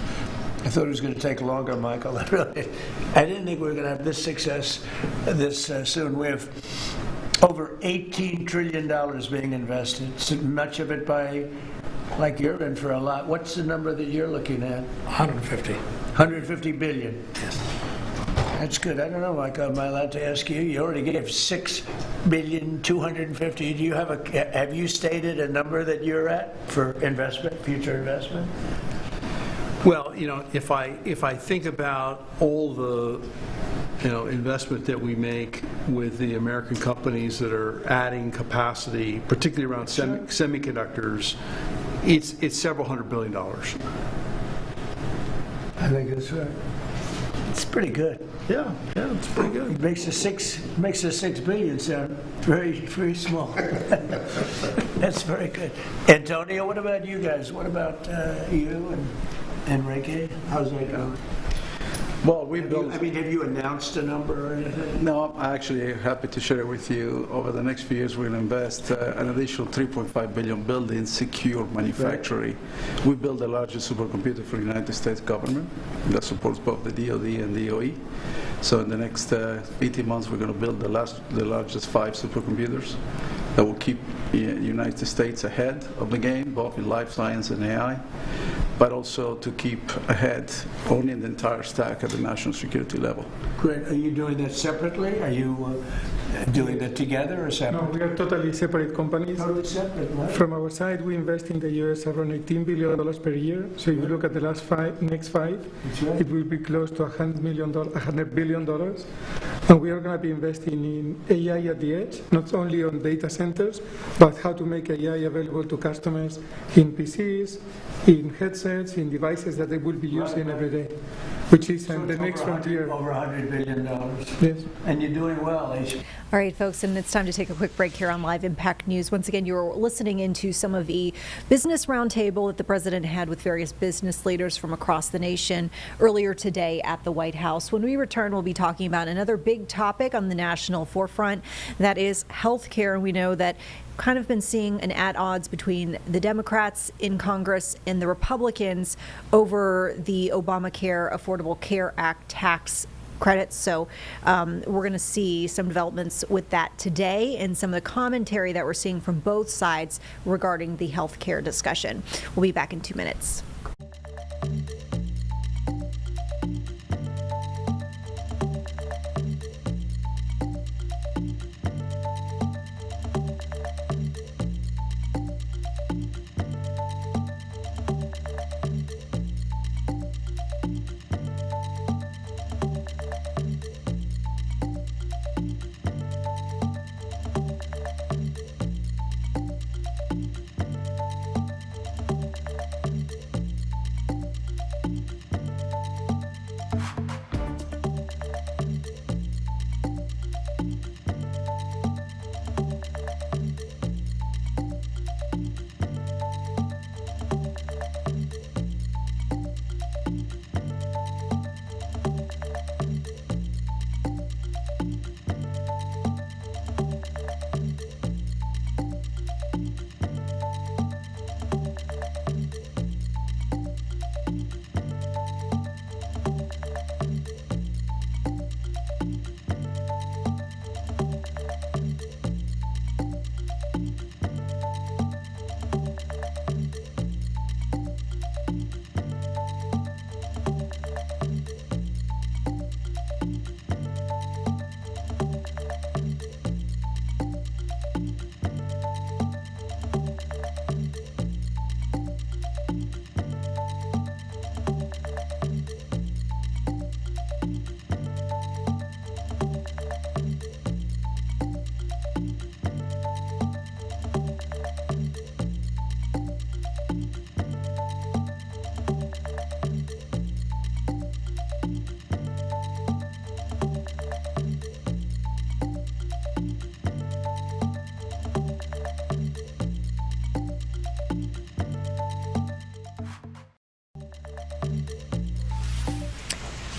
I thought it was going to take longer, Michael. I didn't think we were going to have this success this soon. We have over $18 trillion being invested. So much of it like you're in for a lot. What's the number that you're looking at? 150. 150 billion. Yes. That's good. I don't know, Michael. Am I allowed to ask you? You already gave 6,250,000,000. Do you have you stated a number that you're at for investment, future investment? Well, if I think about all the investment that we make with the American companies that are adding capacity, particularly around semiconductors, it's several $100 billion. I think that's right. It's pretty good. Yeah, it's pretty good. It makes the 6 billion sound very, very small. That's very good. Antonio, what about you guys? What about you and Enrique? How's that going? Well, we built. Have you announced a number or anything? No, I'm actually happy to share it with you. Over the next few years, we're going to invest an additional $3.5 billion building secure manufacturing. Right. We built the largest supercomputer for the United States government that supports both the DoD and DOE. So in the next 18 months, we're going to build the largest 5 supercomputers that will keep the United States ahead of the game, both in life science and AI, but also to keep ahead owning the entire stack at the national security level. Great. Are you doing that separately? Are you doing that together or No, separate? we are totally separate companies. Totally separate, right? From our side, we invest in the U.S. around $18 billion per year. So if you look at the next five, right. it will be close to $100 billion. And we are going to be investing in AI at the edge, not only on data centers, but how to make AI available to customers in PCs, in headsets, in devices that they will be using every day, which is the next frontier. Over $100 billion. Yes. And you're doing well, Asia. All right, folks, and it's time to take a quick break here on Live Impact News. Once again, you're listening into some of the business roundtable that the president had with various business leaders from across the nation earlier today at the White House. When we return, we'll be talking about another big topic on the national forefront, that is health care. And we know that kind of been seeing an at odds between the Democrats in Congress and the Republicans over the Obamacare Affordable Care Act tax credits. So we're going to see some developments with that today and some of the commentary that we're seeing from both sides regarding the health care discussion. We'll be back in 2 minutes.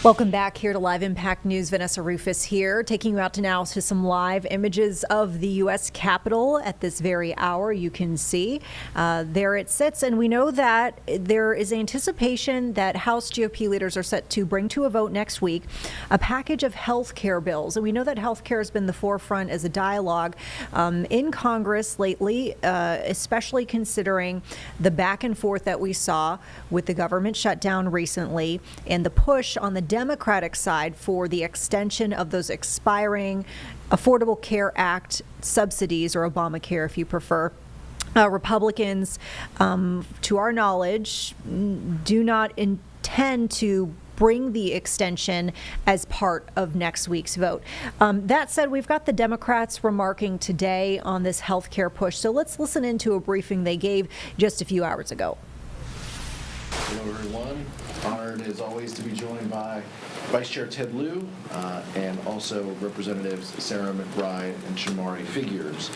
Welcome back here to Live Impact News. Vanessa Rufus here, taking you out now to some live images of the U.S. Capitol at this very hour. You can see there it sits, and we know that there is anticipation that House GOP leaders are set to bring to a vote next week a package of health care bills. And we know that health care has been the forefront as a dialogue in Congress lately, especially considering the back and forth that we saw with the government shutdown recently and the push on the Democratic side for the extension of those expiring Affordable Care Act subsidies, or Obamacare if you prefer. Republicans, to our knowledge, do not intend to bring the extension as part of next week's vote. That said, we've got the Democrats remarking today on this health care push. So let's listen into a briefing they gave just a few hours ago. Hello, everyone. Honored, as always, to be joined by Vice Chair Ted Lieu and also Representatives Sarah McBride and Shamari Figures,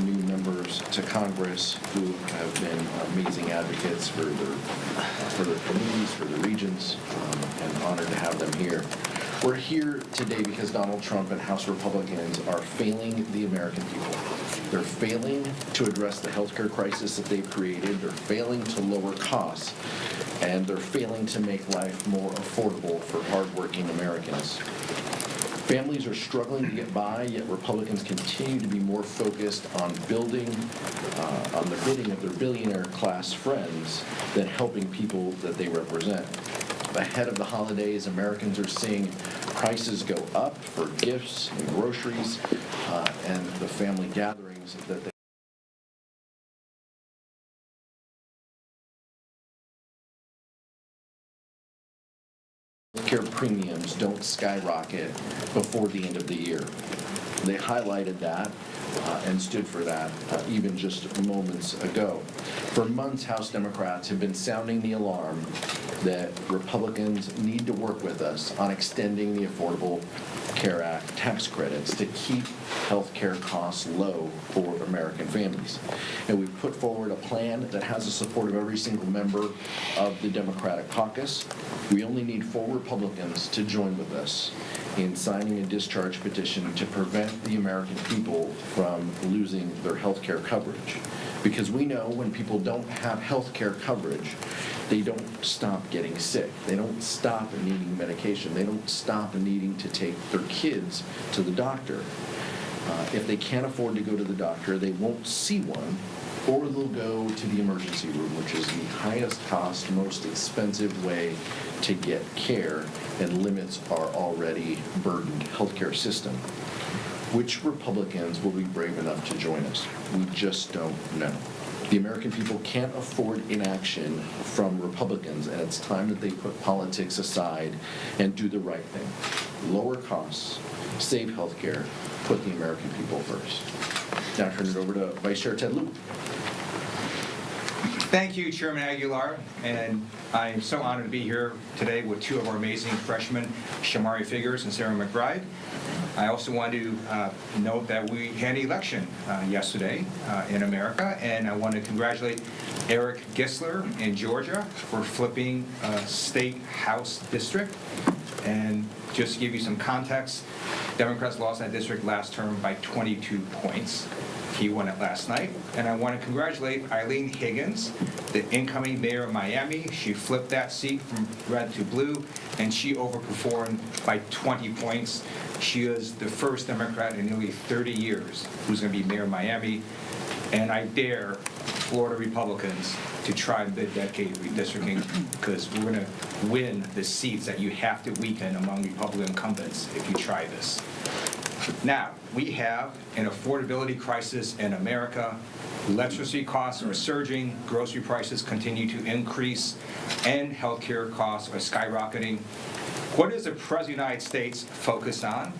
new members to Congress who have been amazing advocates for their communities, for their regions, and honored to have them here. We're here today because Donald Trump and House Republicans are failing the American people. They're failing to address the healthcare crisis that they've created. They're failing to lower costs, and they're failing to make life more affordable for hardworking Americans. Families are struggling to get by, yet Republicans continue to be more focused on building on the bidding of their billionaire class friends than helping people that they represent. Ahead of the holidays, Americans are seeing prices go up for gifts and groceries and the family gatherings that they care premiums don't skyrocket before the end of the year. They highlighted that and stood for that even just moments ago. For months, House Democrats have been sounding the alarm that Republicans need to work with us on extending the Affordable Care Act tax credits to keep health care costs low for American families. And we've put forward a plan that has the support of every single member of the Democratic caucus. We only need 4 Republicans to join with us in signing a discharge petition to prevent the American people from losing their health care coverage. Because we know when people don't have health care coverage, they don't stop getting sick. They don't stop needing medication. They don't stop needing to take their kids to the doctor. If they can't afford to go to the doctor, they won't see one, or they'll go to the emergency room, which is the highest cost, most expensive way to get care and limits our already burdened healthcare system. Which Republicans will be brave enough to join us? We just don't know. The American people can't afford inaction from Republicans, and it's time that they put politics aside and do the right thing. Lower costs, save health care, put the American people first. Now I turn it over to Vice Chair Ted Lieu. Thank you, Chairman Aguilar, and I'm so honored to be here today with 2 of our amazing freshmen, Shamari Figures and Sarah McBride. I also want to note that we had an election yesterday in America, and I want to congratulate Eric Gisler in Georgia for flipping a state house district. And just to give you some context, Democrats lost that district last term by 22 points. He won it last night. And I want to congratulate Eileen Higgins, the incoming mayor of Miami. She flipped that seat from red to blue, and she overperformed by 20 points. She is the first Democrat in nearly 30 years who's going to be mayor of Miami. And I dare Florida Republicans to try mid-decade redistricting, because we're going to win the seats that you have to weaken among Republican incumbents if you try this. Now, we have an affordability crisis in America. Electricity costs are surging, grocery prices continue to increase, and healthcare costs are skyrocketing. What does the President of the United States focus on?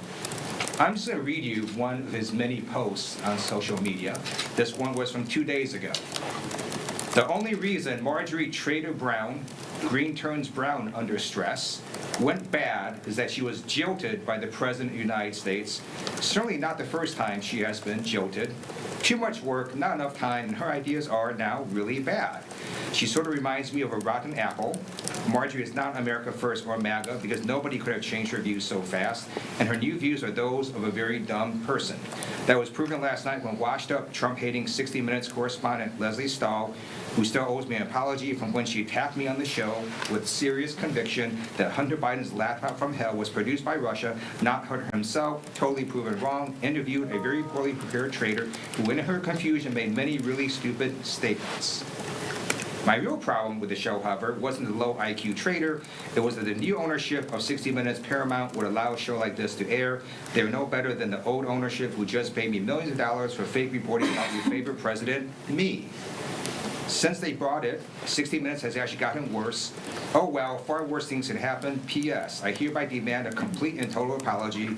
I'm just going to read you one of his many posts on social media. This one was from 2 days ago. The only reason Marjorie Trader Brown, green turns brown under stress, went bad is that she was jilted by the President of the United States. Certainly not the first time she has been jilted. Too much work, not enough time, and her ideas are now really bad. She sort of reminds me of a rotten apple. Marjorie is not America First or MAGA because nobody could have changed her views so fast, and her new views are those of a very dumb person. That was proven last night when washed-up, Trump-hating 60 Minutes correspondent Leslie Stahl, who still owes me an apology from when she attacked me on the show with serious conviction that Hunter Biden's laptop from hell was produced by Russia, not Hunter himself, totally proven wrong, interviewed a very poorly prepared traitor who in her confusion made many really stupid statements. My real problem with the show, however, wasn't the low IQ traitor. It was that the new ownership of 60 Minutes Paramount would allow a show like this to air. They're no better than the old ownership who just paid me millions of dollars for fake reporting about your favorite president, me. Since they bought it, 60 Minutes has actually gotten worse. Oh well, far worse things can happen. P.S. I hereby demand a complete and total apology,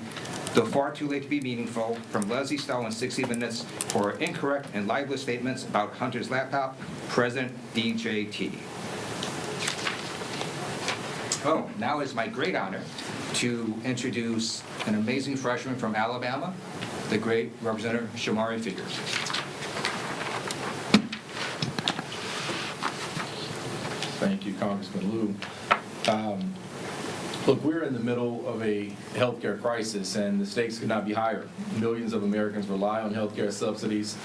though far too late to be meaningful, from Leslie Stahl in 60 Minutes for her incorrect and libelous statements about Hunter's laptop, President DJT. Oh, now it's my great honor to introduce an amazing freshman from Alabama, the great Representative Shamari Figures. Thank you, Congressman Lieu. Look, we're in the middle of a healthcare crisis, and the stakes could not be higher. Millions of Americans rely on healthcare subsidies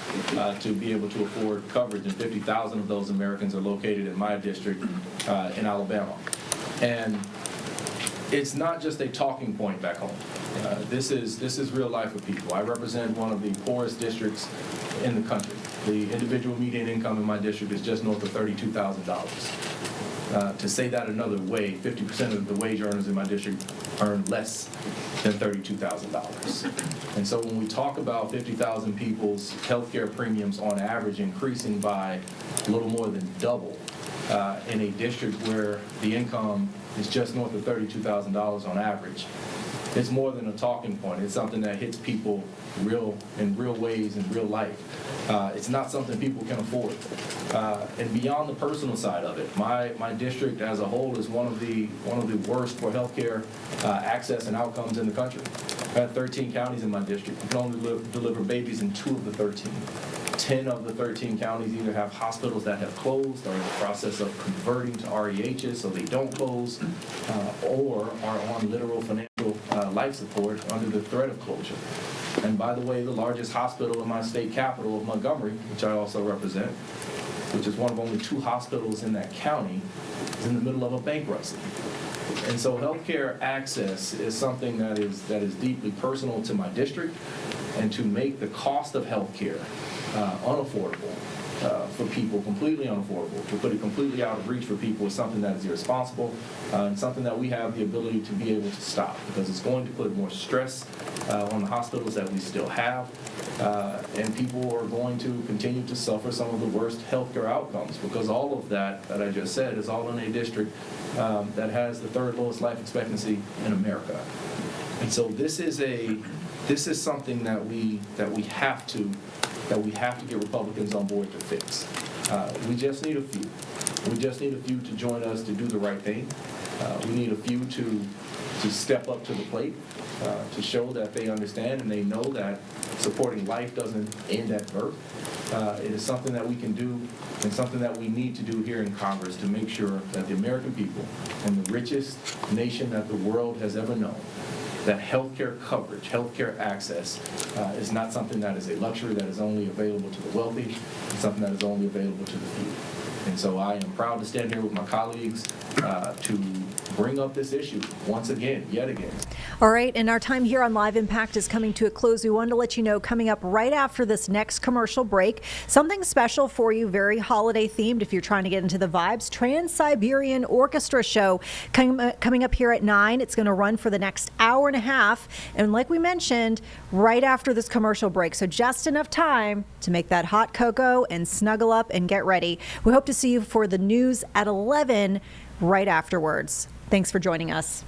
to be able to afford coverage, and 50,000 of those Americans are located in my district in Alabama. And it's not just a talking point back home. This is real life for people. I represent one of the poorest districts in the country. The individual median income in my district is just north of $32,000. To say that another way, 50% of the wage earners in my district earn less than $32,000. And so when we talk about 50,000 people's healthcare premiums on average increasing by a little more than double in a district where the income is just north of $32,000 on average, it's more than a talking point. It's something that hits people in real ways in real life. It's not something people can afford. And beyond the personal side of it, my district as a whole is one of the worst for healthcare access and outcomes in the country. I have 13 counties in my district. We can only deliver babies in 2 of the 13. 10 of the 13 counties either have hospitals that have closed or in the process of converting to REHs so they don't close, or are on literal financial life support under the threat of closure. And by the way, the largest hospital in my state capital of Montgomery, which I also represent, which is one of only 2 hospitals in that county, is in the middle of a bankruptcy. And so healthcare access is something that is deeply personal to my district, and to make the cost of healthcare unaffordable for people, completely unaffordable, to put it completely out of reach for people is something that is irresponsible and something that we have the ability to be able to stop, because it's going to put more stress on the hospitals that we still have, and people are going to continue to suffer some of the worst healthcare outcomes, because all of that I just said is all in a district that has the 3rd lowest life expectancy in America. And so this is something that we have to get Republicans on board to fix. We just need a few. We just need a few to join us to do the right thing. We need a few to step up to the plate, to show that they understand and they know that supporting life doesn't end at birth. It is something that we can do and something that we need to do here in Congress to make sure that the American people, and the richest nation that the world has ever known, that healthcare coverage, healthcare access is not something that is a luxury that is only available to the wealthy. It's something that is only available to the few. And so I am proud to stand here with my colleagues to bring up this issue once again, yet again. All right, and our time here on Live Impact is coming to a close. We wanted to let you know, coming up right after this next commercial break, something special for you, very holiday themed if you're trying to get into the vibes. Trans-Siberian Orchestra Show coming up here at 9. It's going to run for the next hour and a half. And like we mentioned, right after this commercial break. So just enough time to make that hot cocoa and snuggle up and get ready. We hope to see you for the news at 11 right afterwards. Thanks for joining us.